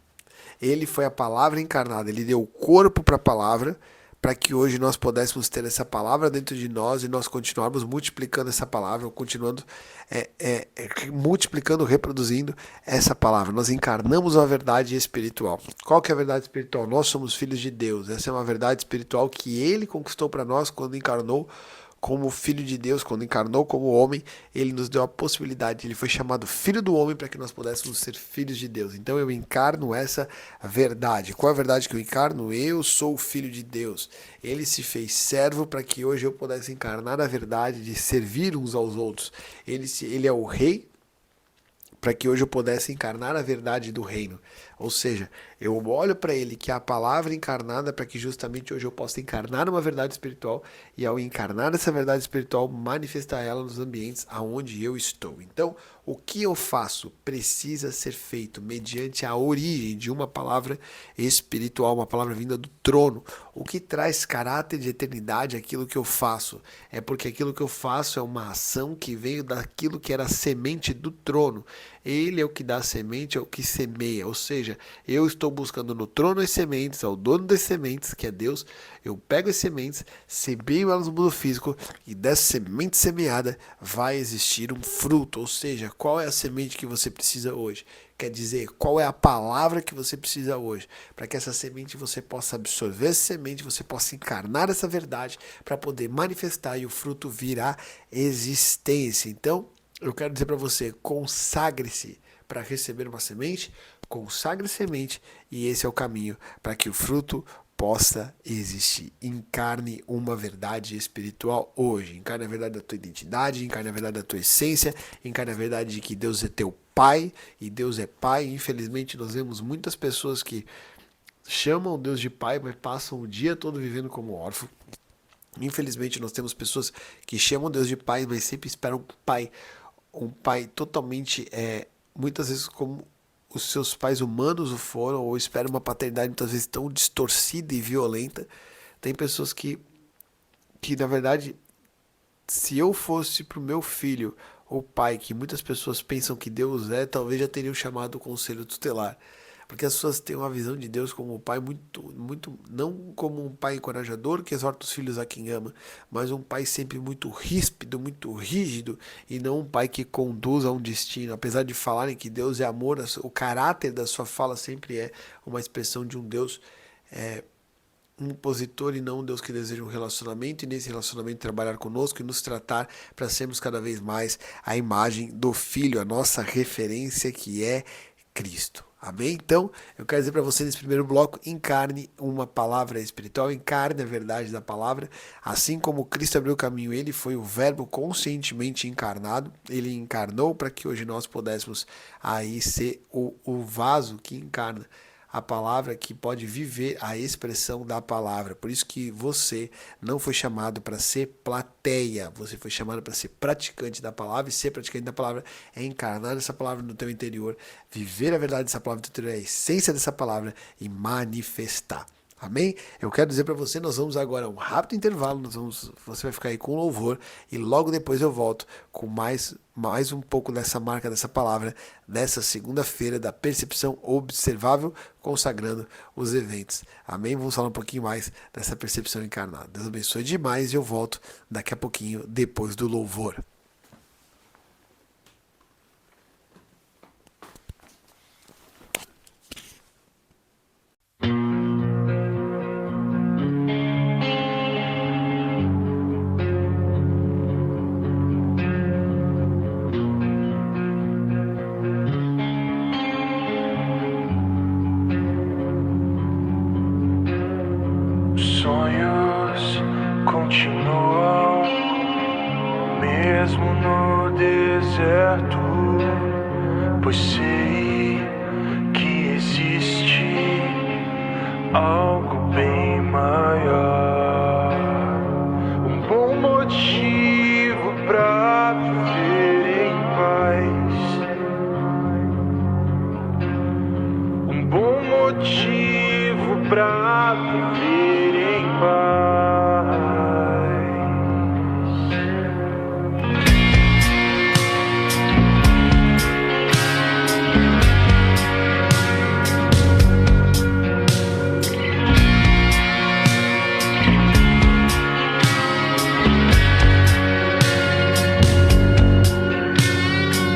Ele foi a palavra encarnada, ele deu o corpo para a palavra, para que hoje nós pudéssemos ter essa palavra dentro de nós e nós continuarmos multiplicando essa palavra, continuando multiplicando, reproduzindo essa palavra. Nós encarnamos uma verdade espiritual. Qual que é a verdade espiritual? Nós somos filhos de Deus. Essa é uma verdade espiritual que ele conquistou para nós quando encarnou como filho de Deus, quando encarnou como homem, ele nos deu a possibilidade, ele foi chamado filho do homem para que nós pudéssemos ser filhos de Deus. Então eu encarno essa verdade. Qual é a verdade que eu encarno? Eu sou o filho de Deus. Ele se fez servo para que hoje eu pudesse encarnar a verdade de servir uns aos outros. Ele é o rei para que hoje eu pudesse encarnar a verdade do reino. Ou seja, eu olho para ele, que é a palavra encarnada, para que justamente hoje eu possa encarnar uma verdade espiritual e ao encarnar essa verdade espiritual, manifestar ela nos ambientes aonde eu estou. Então, o que eu faço precisa ser feito mediante a origem de uma palavra espiritual, uma palavra vinda do trono. O que traz caráter de eternidade aquilo que eu faço é porque aquilo que eu faço é uma ação que veio daquilo que era a semente do trono. Ele é o que dá a semente, é o que semeia, ou seja, eu estou buscando no trono as sementes, ao dono das sementes, que é Deus, eu pego as sementes, semeio elas no mundo físico e dessa semente semeada vai existir um fruto, ou seja, qual é a semente que você precisa hoje? Quer dizer, qual é a palavra que você precisa hoje? Para que essa semente você possa absorver essa semente, você possa encarnar essa verdade para poder manifestar e o fruto virá existência. Então, eu quero dizer para você, consagre-se para receber uma semente, consagre a semente e esse é o caminho para que o fruto possa existir. Encarne uma verdade espiritual hoje. Encarne a verdade da tua identidade, encarne a verdade da tua essência, encarne a verdade de que Deus é teu Pai e Deus é Pai. Infelizmente nós vemos muitas pessoas que chamam Deus de Pai, mas passam o dia todo vivendo como órfão. Infelizmente nós temos pessoas que chamam Deus de Pai, mas sempre esperam um pai totalmente, muitas vezes como os seus pais humanos o foram, ou esperam uma paternidade muitas vezes tão distorcida e violenta. Tem pessoas que na verdade, se eu fosse pro meu filho ou pai, que muitas pessoas pensam que Deus é, talvez já teriam chamado o conselho tutelar. Porque as pessoas têm uma visão de Deus como um pai muito, não como um pai encorajador que exorta os filhos a quem ama, mas um pai sempre muito ríspido, muito rígido, e não um pai que conduz a um destino. Apesar de falarem que Deus é amor, o caráter da sua fala sempre é uma expressão de um Deus impositor e não um Deus que deseja um relacionamento, e nesse relacionamento trabalhar conosco e nos tratar para sermos cada vez mais a imagem do Filho, a nossa referência que é Cristo. Amém? Então, eu quero dizer para você nesse primeiro bloco, encarne uma palavra espiritual, encarne a verdade da palavra, assim como Cristo abriu o caminho, ele foi o verbo conscientemente encarnado, ele encarnou para que hoje nós pudéssemos aí ser o vaso que encarna a palavra, que pode viver a expressão da palavra. Por isso que você não foi chamado para ser plateia, você foi chamado para ser praticante da palavra, e ser praticante da palavra é encarnar essa palavra no teu interior, viver a verdade dessa palavra no teu interior, a essência dessa palavra e manifestar. Amém? Eu quero dizer para você, nós vamos agora a um rápido intervalo, você vai ficar aí com louvor e logo depois eu volto com mais um pouco dessa marca, dessa palavra, dessa segunda-feira da percepção observável, consagrando os eventos. Amém? Vamos falar um pouquinho mais dessa percepção encarnada. Deus abençoe demais e eu volto daqui a pouquinho depois do louvor. igual, mesmo no deserto, pois sei que existe algo bem maior, um bom motivo pra viver em paz, um bom motivo pra viver em paz.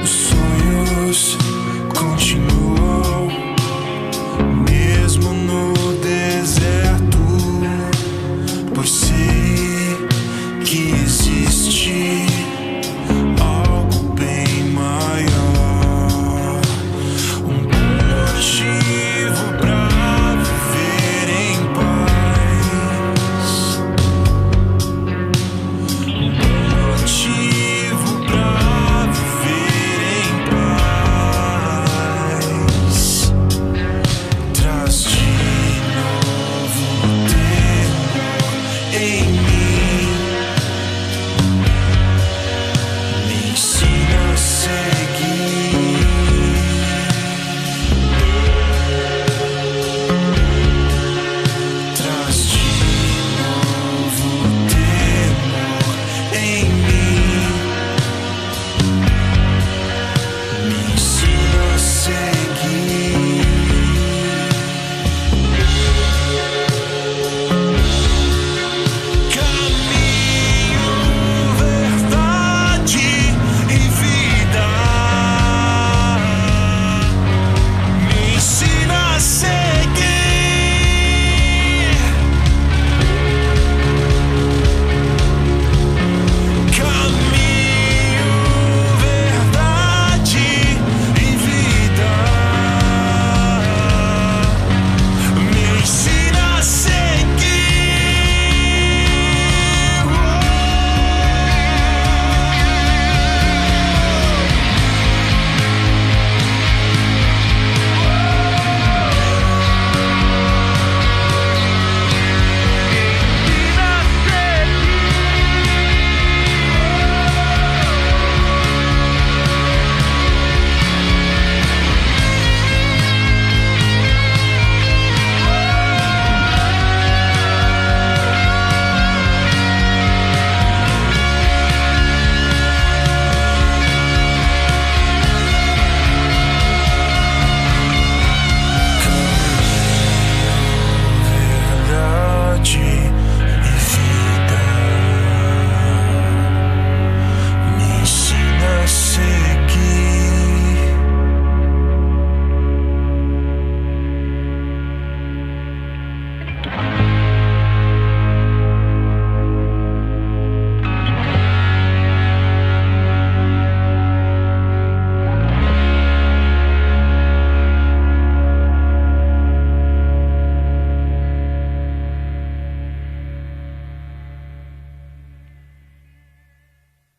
Os sonhos continuam, mesmo no deserto, pois sei que existe algo bem maior, um bom motivo pra viver em paz, um bom motivo pra viver em paz. Traz de novo temor em mim, me ensina a seguir. Traz de novo temor em mim, me ensina a seguir. Caminho, verdade e vida, me ensina a seguir. Caminho, verdade e vida, me ensina a seguir. Verdade e vida, me ensina a seguir.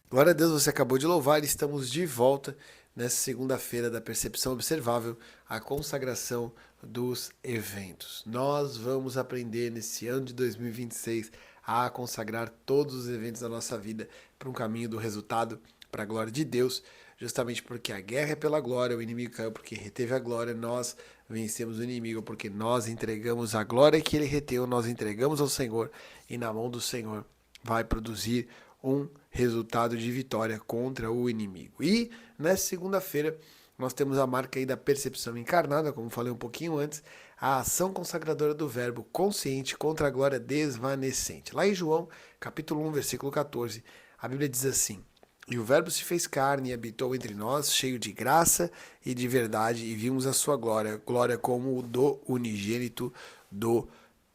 Glória a Deus, você acabou de louvar, estamos de volta nessa segunda-feira da percepção observável, a consagração dos eventos. Nós vamos aprender nesse ano de 2026 a consagrar todos os eventos da nossa vida para um caminho do resultado, para a glória de Deus, justamente porque a guerra é pela glória, o inimigo caiu porque reteve a glória, nós vencemos o inimigo porque nós entregamos a glória que ele reteu, nós entregamos ao Senhor e na mão do Senhor vai produzir um resultado de vitória contra o inimigo. E nessa segunda-feira nós temos a marca aí da percepção encarnada, como falei um pouquinho antes, a ação consagradora do verbo consciente contra a glória desvanecente. Lá em João, capítulo 1, versículo 14, a Bíblia diz assim: E o verbo se fez carne e habitou entre nós, cheio de graça e de verdade, e vimos a sua glória, glória como o do unigênito do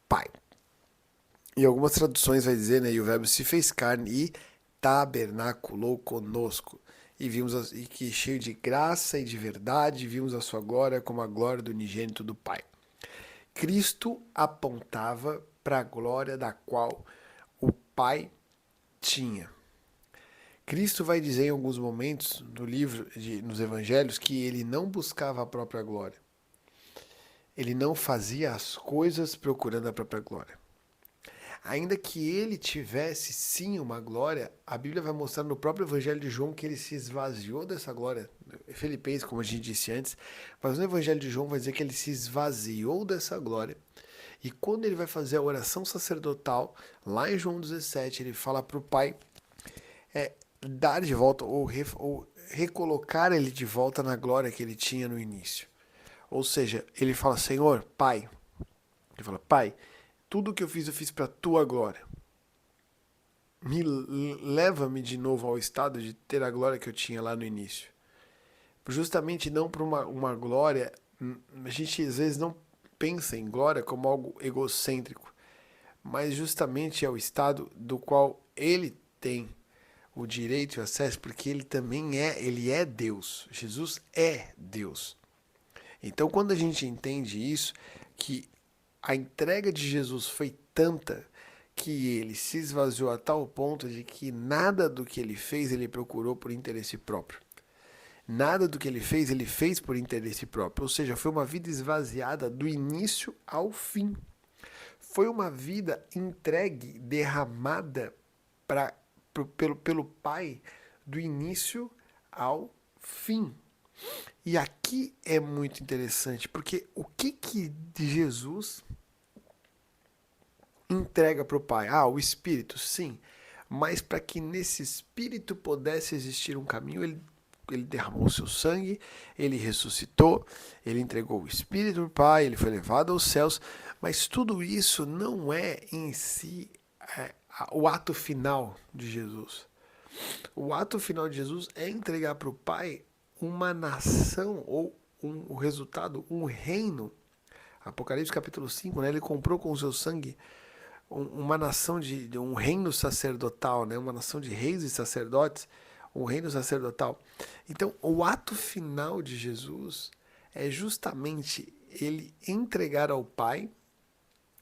Pai. E algumas traduções vai dizer, né, e o verbo se fez carne e tabernaculou conosco. E vimos e que cheio de graça e de verdade, vimos a sua glória como a glória do unigênito do Pai. Cristo apontava para a glória da qual o Pai tinha. Cristo vai dizer em alguns momentos no livro, nos evangelhos, que ele não buscava a própria glória. Ele não fazia as coisas procurando a própria glória. Ainda que ele tivesse sim uma glória, a Bíblia vai mostrar no próprio Evangelho de João que ele se esvaziou dessa glória. Filipenses, como a gente disse antes, mas no Evangelho de João vai dizer que ele se esvaziou dessa glória. E quando ele vai fazer a oração sacerdotal, lá em João 17, ele fala para o Pai dar de volta ou recolocar ele de volta na glória que ele tinha no início. Ou seja, ele fala, Senhor, Pai, ele fala, Pai, tudo que eu fiz para a tua glória. Leva-me de novo ao estado de ter a glória que eu tinha lá no início. Justamente não para uma glória, a gente às vezes não pensa em glória como algo egocêntrico, mas justamente é o estado do qual ele tem o direito e o acesso, porque ele também ele é Deus. Jesus é Deus. Então, quando a gente entende isso, que a entrega de Jesus foi tanta que ele se esvaziou a tal ponto de que nada do que ele fez, ele procurou por interesse próprio. Nada do que ele fez por interesse próprio. Ou seja, foi uma vida esvaziada do início ao fim. Foi uma vida entregue, derramada pelo Pai do início ao fim. E aqui é muito interessante, porque o que Jesus entrega para o Pai? O Espírito, sim. Mas para que nesse Espírito pudesse existir um caminho, ele derramou o seu sangue, ele ressuscitou, ele entregou o Espírito para o Pai, ele foi levado aos céus. Mas tudo isso não é em si o ato final de Jesus. O ato final de Jesus é entregar para o Pai uma nação ou o resultado, um reino. Apocalipse capítulo 5, né? Ele comprou com o seu sangue uma nação de um reino sacerdotal, né? Uma nação de reis e sacerdotes, um reino sacerdotal. Então, o ato final de Jesus é justamente ele entregar ao Pai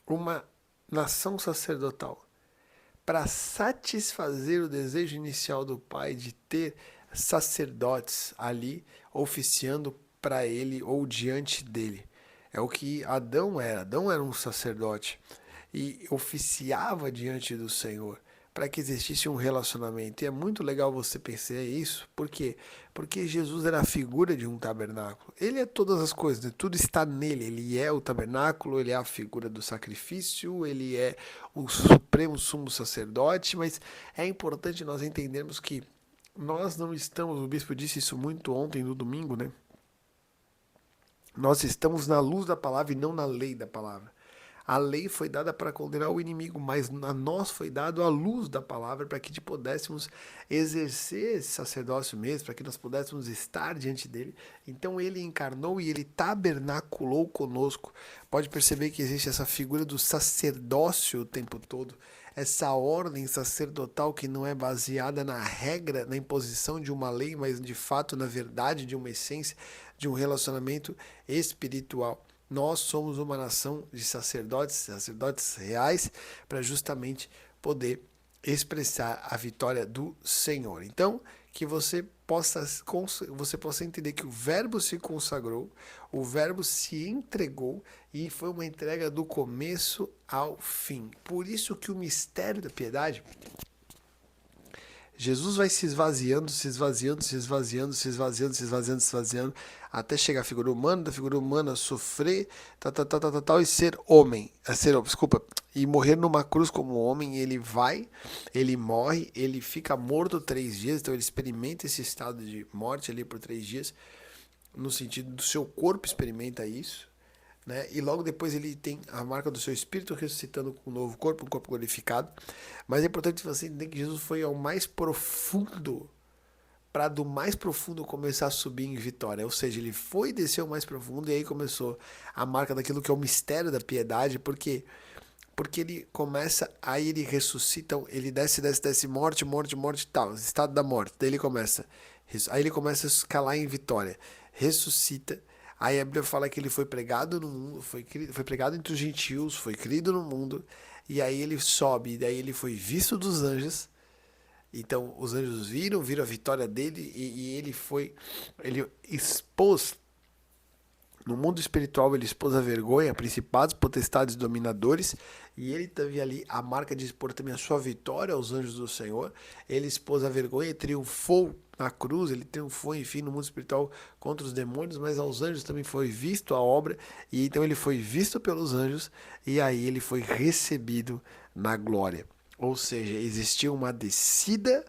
uma nação sacerdotal para satisfazer o desejo inicial do Pai de ter sacerdotes ali oficiando para ele ou diante dele. É o que Adão era. Adão era um sacerdote e oficiava diante do Senhor para que existisse um relacionamento. E é muito legal você pensar isso. Por quê? Porque Jesus era a figura de um tabernáculo. Ele é todas as coisas, né? Tudo está nele. Ele é o tabernáculo, ele é a figura do sacrifício, ele é o supremo sumo sacerdote, mas é importante nós entendermos que nós não estamos, o bispo disse isso muito ontem no domingo, né? Nós estamos na luz da palavra e não na lei da palavra. A lei foi dada para condenar o inimigo, mas a nós foi dado a luz da palavra para que pudéssemos exercer esse sacerdócio mesmo, para que nós pudéssemos estar diante dele. Então ele encarnou e ele tabernaculou conosco. Pode perceber que existe essa figura do sacerdócio o tempo todo, essa ordem sacerdotal que não é baseada na regra, na imposição de uma lei, mas de fato na verdade de uma essência, de um relacionamento espiritual. Nós somos uma nação de sacerdotes reais, para justamente poder expressar a vitória do Senhor. Então, que você possa entender que o Verbo se consagrou, o Verbo se entregou e foi uma entrega do começo ao fim. Por isso que o mistério da piedade, Jesus vai se esvaziando, até chegar à figura humana, da figura humana sofrer, e ser homem, e morrer numa cruz como homem. Ele morre, ele fica morto 3 dias, então ele experimenta esse estado de morte ali por 3 dias, no sentido do seu corpo experimenta isso, né? E logo depois ele tem a marca do seu espírito ressuscitando com um novo corpo, um corpo glorificado. Mas é importante você entender que Jesus foi ao mais profundo, para do mais profundo começar a subir em vitória. Ou seja, ele foi descer ao mais profundo e aí começou a marca daquilo que é o mistério da piedade. Por quê? Porque ele começa, aí ele ressuscita, ele desce, morte e tal, estado da morte. Daí ele começa a escalar em vitória, ressuscita. Aí a Bíblia fala que ele foi pregado no mundo, foi pregado entre os gentios, foi crido no mundo, e aí ele sobe, e daí ele foi visto dos anjos, Então os anjos viram a vitória dele e ele expôs. No mundo espiritual, ele expôs a vergonha, principados, potestades, dominadores, e ele teve ali a marca de expor também a sua vitória aos anjos do Senhor. Ele expôs a vergonha e triunfou na cruz, ele triunfou, enfim, no mundo espiritual contra os demônios, mas aos anjos também foi visto a obra, e então ele foi visto pelos anjos, e aí ele foi recebido na glória. Ou seja, existiu uma descida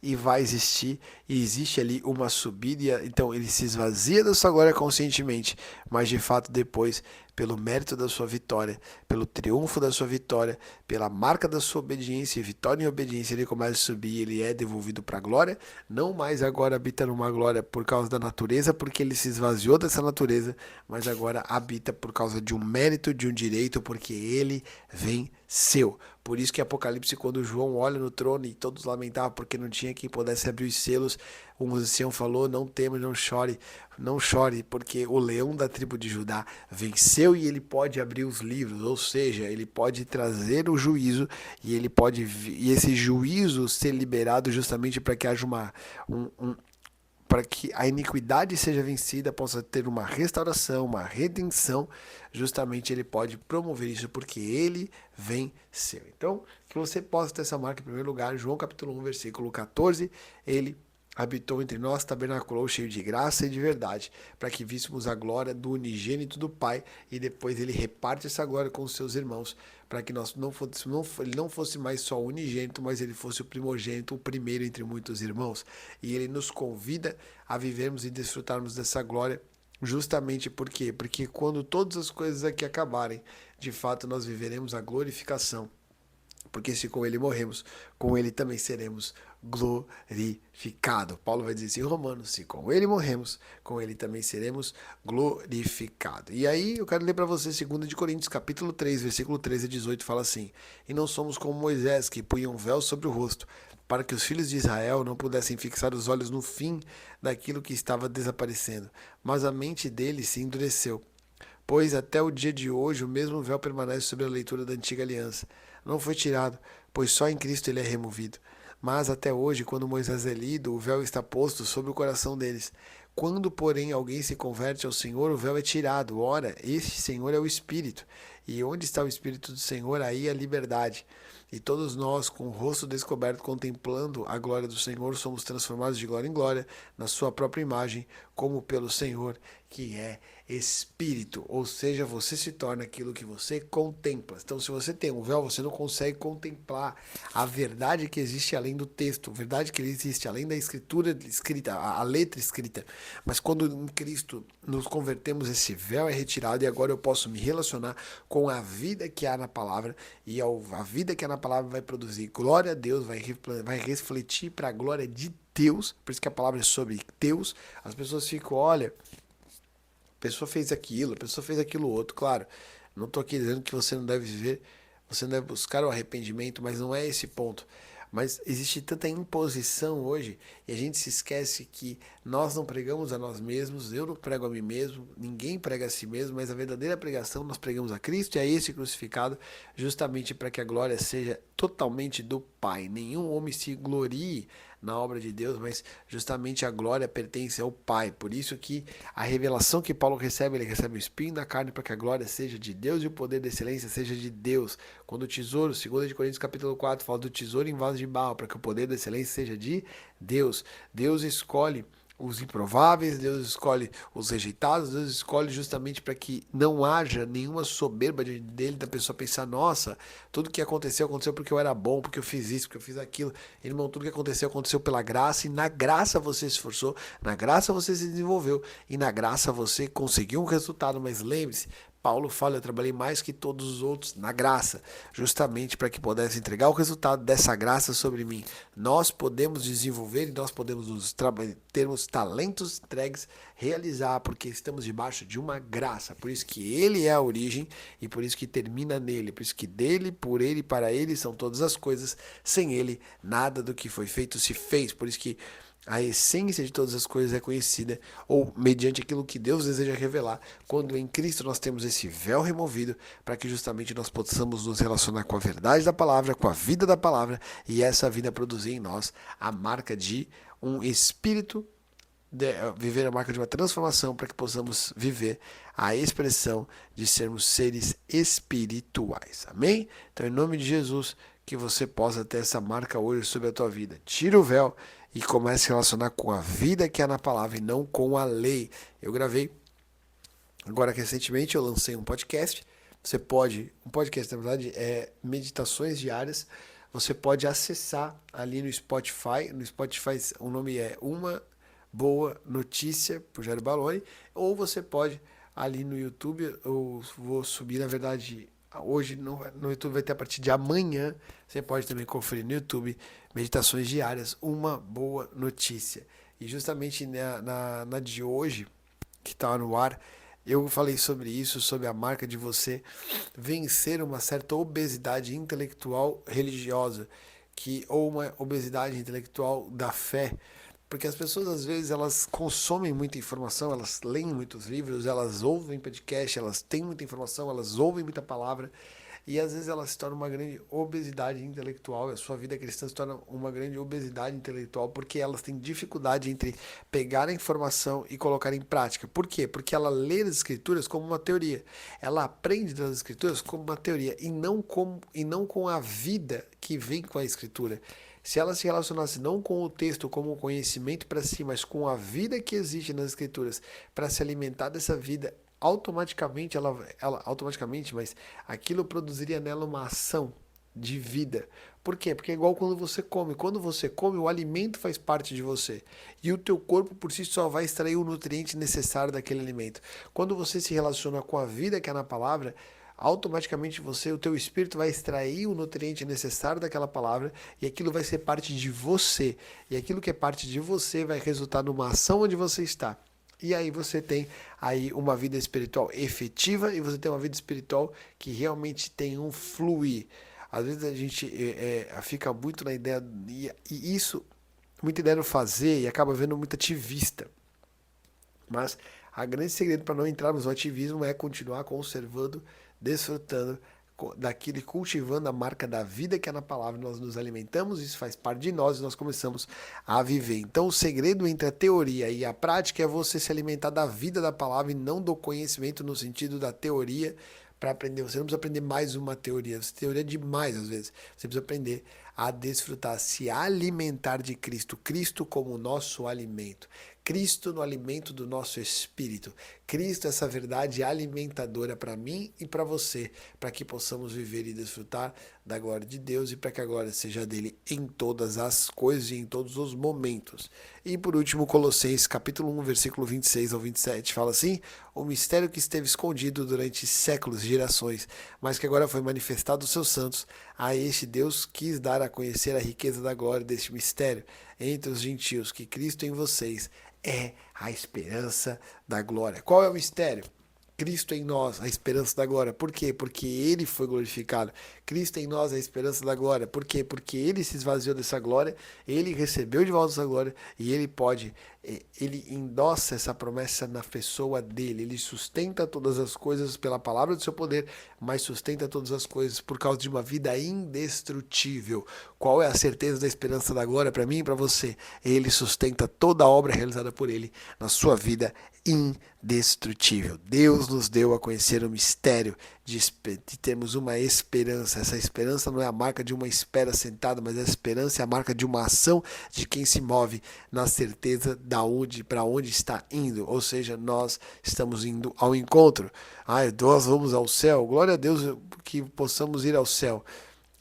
e vai existir, e existe ali uma subida, então ele se esvazia da sua glória conscientemente, mas de fato depois, pelo mérito da sua vitória, pelo triunfo da sua vitória, pela marca da sua obediência, e vitória em obediência, ele começa a subir, ele é devolvido para a glória, não mais agora habita numa glória por causa da natureza, porque ele se esvaziou dessa natureza, mas agora habita por causa de um mérito, de um direito, porque ele venceu. Por isso que Apocalipse, quando João olha no trono e todos lamentavam porque não tinha quem pudesse abrir os selos, o ancião falou: não temas, não chore, porque o leão da tribo de Judá venceu e ele pode abrir os livros, ou seja, ele pode trazer o juízo e esse juízo ser liberado justamente para que haja para que a iniquidade seja vencida, possa ter uma restauração, uma redenção, justamente ele pode promover isso porque ele venceu. Então, que você possa ter essa marca em primeiro lugar, João capítulo 1, versículo 14, ele habitou entre nós, tabernaculou cheio de graça e de verdade, para que víssemos a glória do unigênito do Pai, e depois ele reparte essa glória com os seus irmãos, para que ele não fosse mais só o unigênito, mas ele fosse o primogênito, o primeiro entre muitos irmãos. E ele nos convida a vivermos e desfrutarmos dessa glória, justamente por quê? Porque quando todas as coisas aqui acabarem, de fato nós viveremos a glorificação. Porque se com ele morremos, com ele também seremos glorificados. Paulo vai dizer assim em Romanos: se com ele morremos, com ele também seremos glorificados. E aí eu quero ler para você 2 Coríntios capítulo 3, versículo 13 a 18, fala assim: e não somos como Moisés, que punha um véu sobre o rosto, para que os filhos de Israel não pudessem fixar os olhos no fim daquilo que estava desaparecendo, mas a mente deles se endureceu. Pois até o dia de hoje o mesmo véu permanece sobre a leitura da antiga aliança. Não foi tirado, pois só em Cristo ele é removido. Mas até hoje, quando Moisés é lido, o véu está posto sobre o coração deles. Quando, porém, alguém se converte ao Senhor, o véu é tirado. Ora, este Senhor é o Espírito. E onde está o Espírito do Senhor, aí a liberdade. E todos nós, com o rosto descoberto, contemplando a glória do Senhor, somos transformados de glória em glória, na sua própria imagem, como pelo Senhor, que é Espírito. Ou seja, você se torna aquilo que você contempla. Então, se você tem um véu, você não consegue contemplar a verdade que existe além do texto, a verdade que existe além da escritura escrita, a letra escrita. Mas quando em Cristo nos convertemos, esse véu é retirado e agora eu posso me relacionar com a vida que há na palavra, e a vida que há na palavra vai produzir glória a Deus, vai refletir para a glória de Deus. Por isso que a palavra é sobre Deus. As pessoas ficam: olha, a pessoa fez aquilo outro. Claro, não estou aqui dizendo que você não deve viver, você não deve buscar o arrependimento, mas não é esse ponto. Mas existe tanta imposição hoje, e a gente se esquece que nós não pregamos a nós mesmos, eu não prego a mim mesmo, ninguém prega a si mesmo, mas a verdadeira pregação nós pregamos a Cristo e a esse crucificado, justamente para que a glória seja totalmente do Pai. Nenhum homem se glorie na obra de Deus, mas justamente a glória pertence ao Pai. Por isso que a revelação que Paulo recebe, ele recebe o espinho da carne para que a glória seja de Deus e o poder da excelência seja de Deus. Quando o tesouro, 2 Coríntios capítulo 4, fala do tesouro em vaso de barro, para que o poder da excelência seja de Deus. Deus escolhe os improváveis, Deus escolhe os rejeitados, Deus escolhe justamente para que não haja nenhuma soberba dele, da pessoa pensar: nossa, tudo que aconteceu porque eu era bom, porque eu fiz isso, porque eu fiz aquilo. Irmão, tudo que aconteceu pela graça, e na graça você se esforçou, na graça você se desenvolveu, e na graça você conseguiu um resultado. Mas lembre-se, Paulo fala: eu trabalhei mais que todos os outros na graça, justamente para que pudesse entregar o resultado dessa graça sobre mim. Nós podemos desenvolver e nós podemos termos talentos entregues, realizar, porque estamos debaixo de uma graça. Por isso que ele é a origem e por isso que termina nele. Por isso que dele, por ele e para ele são todas as coisas. Sem ele, nada do que foi feito se fez. Por isso que A essência de todas as coisas é conhecida, ou mediante aquilo que Deus deseja revelar, quando em Cristo nós temos esse véu removido, para que justamente nós possamos nos relacionar com a verdade da palavra, com a vida da palavra, e essa vida produzir em nós a marca de um espírito, viver a marca de uma transformação, para que possamos viver a expressão de sermos seres espirituais. Amém? Então, em nome de Jesus, que você possa ter essa marca hoje sobre a tua vida. Tira o véu e comece a se relacionar com a vida que há na palavra e não com a lei. Eu gravei, agora recentemente eu lancei um podcast. Você pode, um podcast na verdade é meditações diárias. Você pode acessar ali no Spotify. No Spotify o nome é Uma Boa Notícia, por Jairo Baloni. Ou você pode ali no YouTube, eu vou subir na verdade... Hoje no YouTube vai ter a partir de amanhã. Você pode também conferir no YouTube meditações diárias, uma boa notícia. E justamente na de hoje, que está no ar, eu falei sobre isso, sobre a marca de você vencer uma certa obesidade intelectual religiosa, ou uma obesidade intelectual da fé. Porque as pessoas, às vezes, elas consomem muita informação, elas leem muitos livros, elas ouvem podcast, elas têm muita informação, elas ouvem muita palavra, e às vezes elas se tornam uma grande obesidade intelectual, e a sua vida cristã se torna uma grande obesidade intelectual, porque elas têm dificuldade entre pegar a informação e colocar em prática. Por quê? Porque ela lê as escrituras como uma teoria, ela aprende das escrituras como uma teoria, e não com a vida que vem com a escritura. Se ela se relacionasse não com o texto como conhecimento para si, mas com a vida que existe nas escrituras, para se alimentar dessa vida, automaticamente, mas aquilo produziria nela uma ação de vida. Por quê? Porque é igual quando você come. Quando você come, o alimento faz parte de você. E o teu corpo por si só vai extrair o nutriente necessário daquele alimento. Quando você se relaciona com a vida que é na palavra, automaticamente o teu espírito vai extrair o nutriente necessário daquela palavra e aquilo vai ser parte de você. E aquilo que é parte de você vai resultar numa ação onde você está. E aí você tem aí uma vida espiritual efetiva e você tem uma vida espiritual que realmente tem um fluir. Às vezes a gente fica muito na ideia, e isso, muita ideia no fazer e acaba vendo muito ativista. Mas a grande segredo para não entrarmos no ativismo é continuar conservando, desfrutando daquilo e cultivando a marca da vida que é na palavra. Nós nos alimentamos, isso faz parte de nós e nós começamos a viver. Então o segredo entre a teoria e a prática é você se alimentar da vida da palavra e não do conhecimento no sentido da teoria para aprender. Você não precisa aprender mais uma teoria, teoria é demais às vezes. Você precisa aprender a desfrutar, se alimentar de Cristo, Cristo como o nosso alimento. Cristo no alimento do nosso espírito. Cristo, essa verdade alimentadora para mim e para você, para que possamos viver e desfrutar da glória de Deus e para que a glória seja dele em todas as coisas e em todos os momentos. E por último, Colossenses capítulo 1, versículo 26 ao 27, fala assim: o mistério que esteve escondido durante séculos, gerações, mas que agora foi manifestado aos seus santos, a este Deus quis dar a conhecer a riqueza da glória deste mistério entre os gentios, que Cristo em vocês é a esperança da glória. Qual é o mistério? Cristo em nós, a esperança da glória. Por quê? Porque ele foi glorificado. Cristo em nós, a esperança da glória. Por quê? Porque ele se esvaziou dessa glória, ele recebeu de volta essa glória e ele endossa essa promessa na pessoa dele. Ele sustenta todas as coisas pela palavra do seu poder, mas sustenta todas as coisas por causa de uma vida indestrutível. Qual é a certeza da esperança da glória para mim e para você? Ele sustenta toda a obra realizada por ele na sua vida indestrutível. Deus nos deu a conhecer o mistério de termos uma esperança. Essa esperança não é a marca de uma espera sentada, mas a esperança é a marca de uma ação de quem se move na certeza para onde está indo. Ou seja, nós estamos indo ao encontro. Nós vamos ao céu. Glória a Deus que possamos ir ao céu.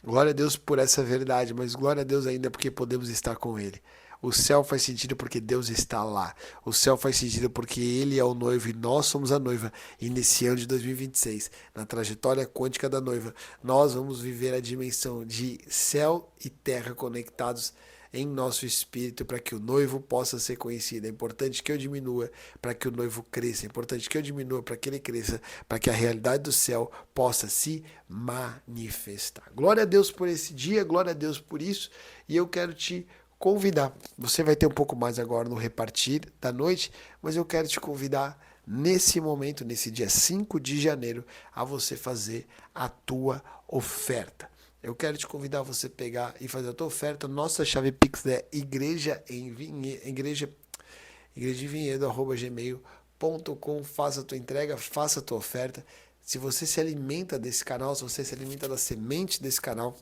Glória a Deus por essa verdade, mas glória a Deus ainda porque podemos estar com ele. O céu faz sentido porque Deus está lá. O céu faz sentido porque ele é o noivo e nós somos a noiva. E nesse ano de 2026, na trajetória quântica da noiva, nós vamos viver a dimensão de céu e terra conectados em nosso espírito para que o noivo possa ser conhecido. É importante que eu diminua para que o noivo cresça. É importante que eu diminua para que ele cresça, para que a realidade do céu possa se manifestar. Glória a Deus por esse dia, glória a Deus por isso. E eu quero te convidar. Você vai ter um pouco mais agora no repartir da noite, mas eu quero te convidar nesse momento, nesse dia 5 de janeiro, a você fazer a tua oferta. Eu quero te convidar a você pegar e fazer a tua oferta. Nossa chave Pix é igrejaemvinhedo@gmail.com. Faça a tua entrega, faça a tua oferta. Se você se alimenta desse canal, se você se alimenta da semente desse canal,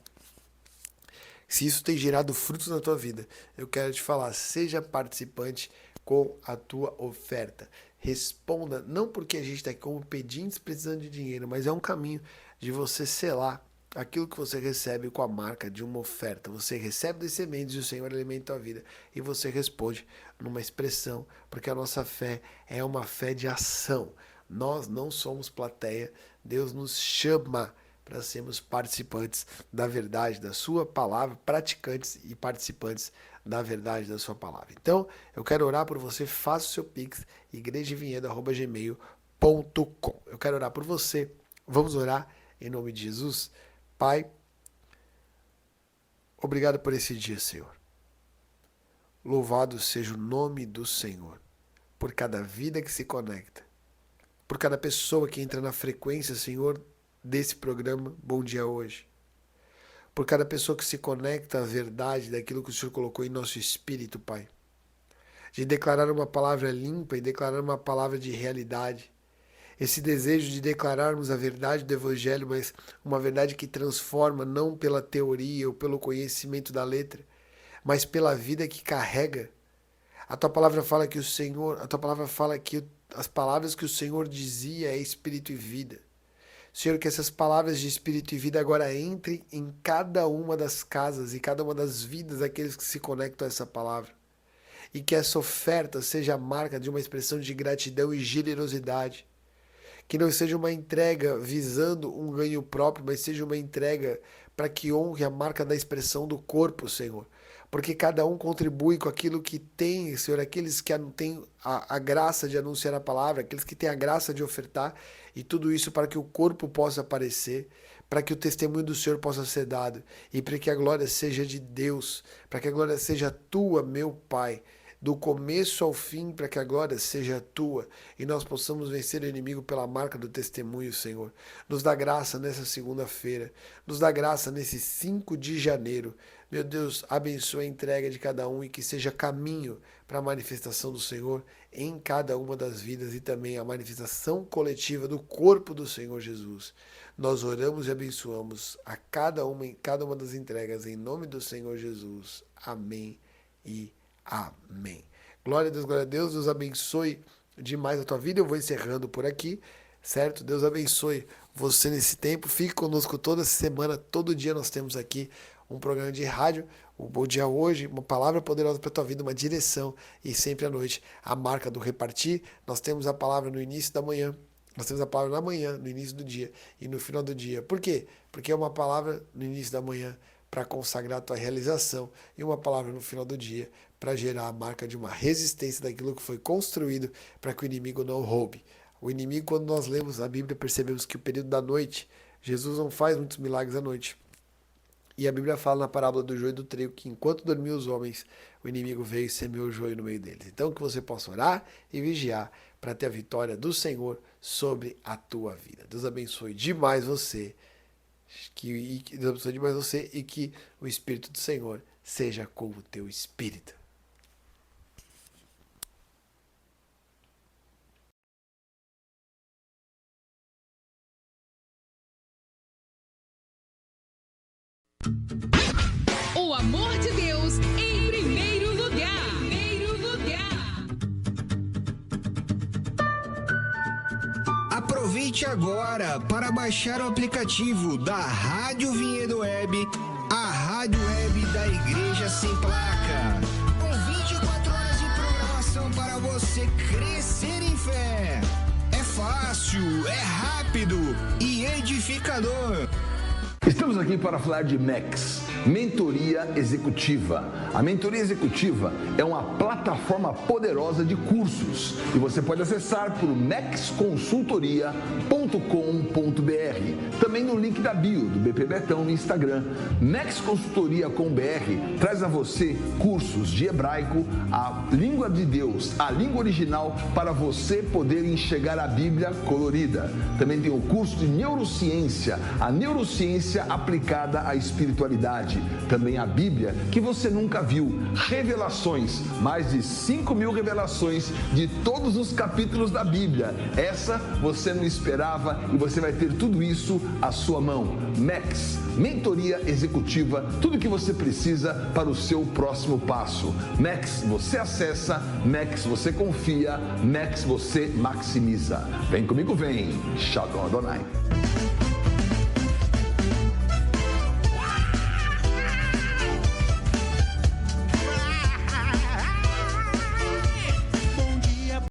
se isso tem gerado frutos na tua vida, eu quero te falar, seja participante com a tua oferta. Responda, não porque a gente está aqui como pedintes precisando de dinheiro, mas é um caminho de você selar aquilo que você recebe com a marca de uma oferta. Você recebe das sementes e o Senhor alimenta a tua vida. E você responde numa expressão, porque a nossa fé é uma fé de ação. Nós não somos plateia, Deus nos chama para sermos participantes da verdade da sua palavra, praticantes e participantes da verdade da sua palavra. Então, eu quero orar por você, faça o seu Pix, igrejavinhedo@gmail.com. Eu quero orar por você, vamos orar em nome de Jesus. Pai, obrigado por esse dia, Senhor. Louvado seja o nome do Senhor, por cada vida que se conecta, por cada pessoa que entra na frequência, Senhor, desse programa Bom Dia Hoje, por cada pessoa que se conecta à verdade daquilo que o Senhor colocou em nosso espírito, Pai, de declarar uma palavra limpa e declarar uma palavra de realidade, esse desejo de declararmos a verdade do Evangelho, mas uma verdade que transforma não pela teoria ou pelo conhecimento da letra, mas pela vida que carrega. A tua palavra fala que as palavras que o Senhor dizia é espírito e vida. Senhor, que essas palavras de espírito e vida agora entrem em cada uma das casas e cada uma das vidas daqueles que se conectam a essa palavra. E que essa oferta seja a marca de uma expressão de gratidão e generosidade. Que não seja uma entrega visando um ganho próprio, mas seja uma entrega para que honre a marca da expressão do corpo, Senhor. Porque cada um contribui com aquilo que tem, Senhor, aqueles que têm a graça de anunciar a palavra, aqueles que têm a graça de ofertar, e tudo isso para que o corpo possa aparecer, para que o testemunho do Senhor possa ser dado, e para que a glória seja de Deus, para que a glória seja tua, meu Pai, do começo ao fim, para que a glória seja tua e nós possamos vencer o inimigo pela marca do testemunho, Senhor. Nos dá graça nessa segunda-feira, nos dá graça nesse 5 de janeiro. Meu Deus, abençoa a entrega de cada um e que seja caminho para a manifestação do Senhor em cada uma das vidas e também a manifestação coletiva do corpo do Senhor Jesus. Nós oramos e abençoamos a cada uma das entregas em nome do Senhor Jesus. Amém e amém. Glória a Deus, Deus abençoe demais a tua vida. Eu vou encerrando por aqui, certo? Deus abençoe você nesse tempo. Fique conosco toda semana, todo dia nós temos aqui um programa de rádio, o Bom Dia Hoje, uma palavra poderosa para a tua vida, uma direção, e sempre à noite a marca do repartir. Nós temos a palavra no início da manhã, nós temos a palavra na manhã, no início do dia e no final do dia. Por quê? Porque é uma palavra no início da manhã para consagrar a tua realização e uma palavra no final do dia para gerar a marca de uma resistência daquilo que foi construído para que o inimigo não roube. O inimigo, quando nós lemos a Bíblia, percebemos que o período da noite, Jesus não faz muitos milagres à noite. E a Bíblia fala na parábola do joio e do trigo que enquanto dormiam os homens, o inimigo veio e semeou o joio no meio deles. Então que você possa orar e vigiar para ter a vitória do Senhor sobre a tua vida. Deus abençoe demais você. Deus abençoe demais você e que o Espírito do Senhor seja com o teu espírito. O amor de Deus em primeiro lugar. Primeiro lugar. Aproveite agora para baixar o aplicativo da Rádio Vinhedo Web, a rádio web da Igreja Sem Placa. Com 24 horas de programação para você crescer em fé. É fácil, é rápido e edificador. Estamos aqui para falar de Max. Mentoria Executiva. A Mentoria Executiva é uma plataforma poderosa de cursos e você pode acessar por mexconsultoria.com.br. Também no link da bio do BP Betão no Instagram. Mex Consultoria com BR traz a você cursos de hebraico, a língua de Deus, a língua original, para você poder enxergar a Bíblia colorida. Também tem o curso de neurociência, a neurociência aplicada à espiritualidade. Também a Bíblia que você nunca viu, revelações, mais de 5.000 revelações de todos os capítulos da Bíblia. Essa você não esperava e você vai ter tudo isso à sua mão. Mex, Mentoria Executiva, tudo que você precisa para o seu próximo passo. Mex, você acessa, Mex, você confia, Mex, você maximiza. Vem comigo, vem. Shalom Adonai.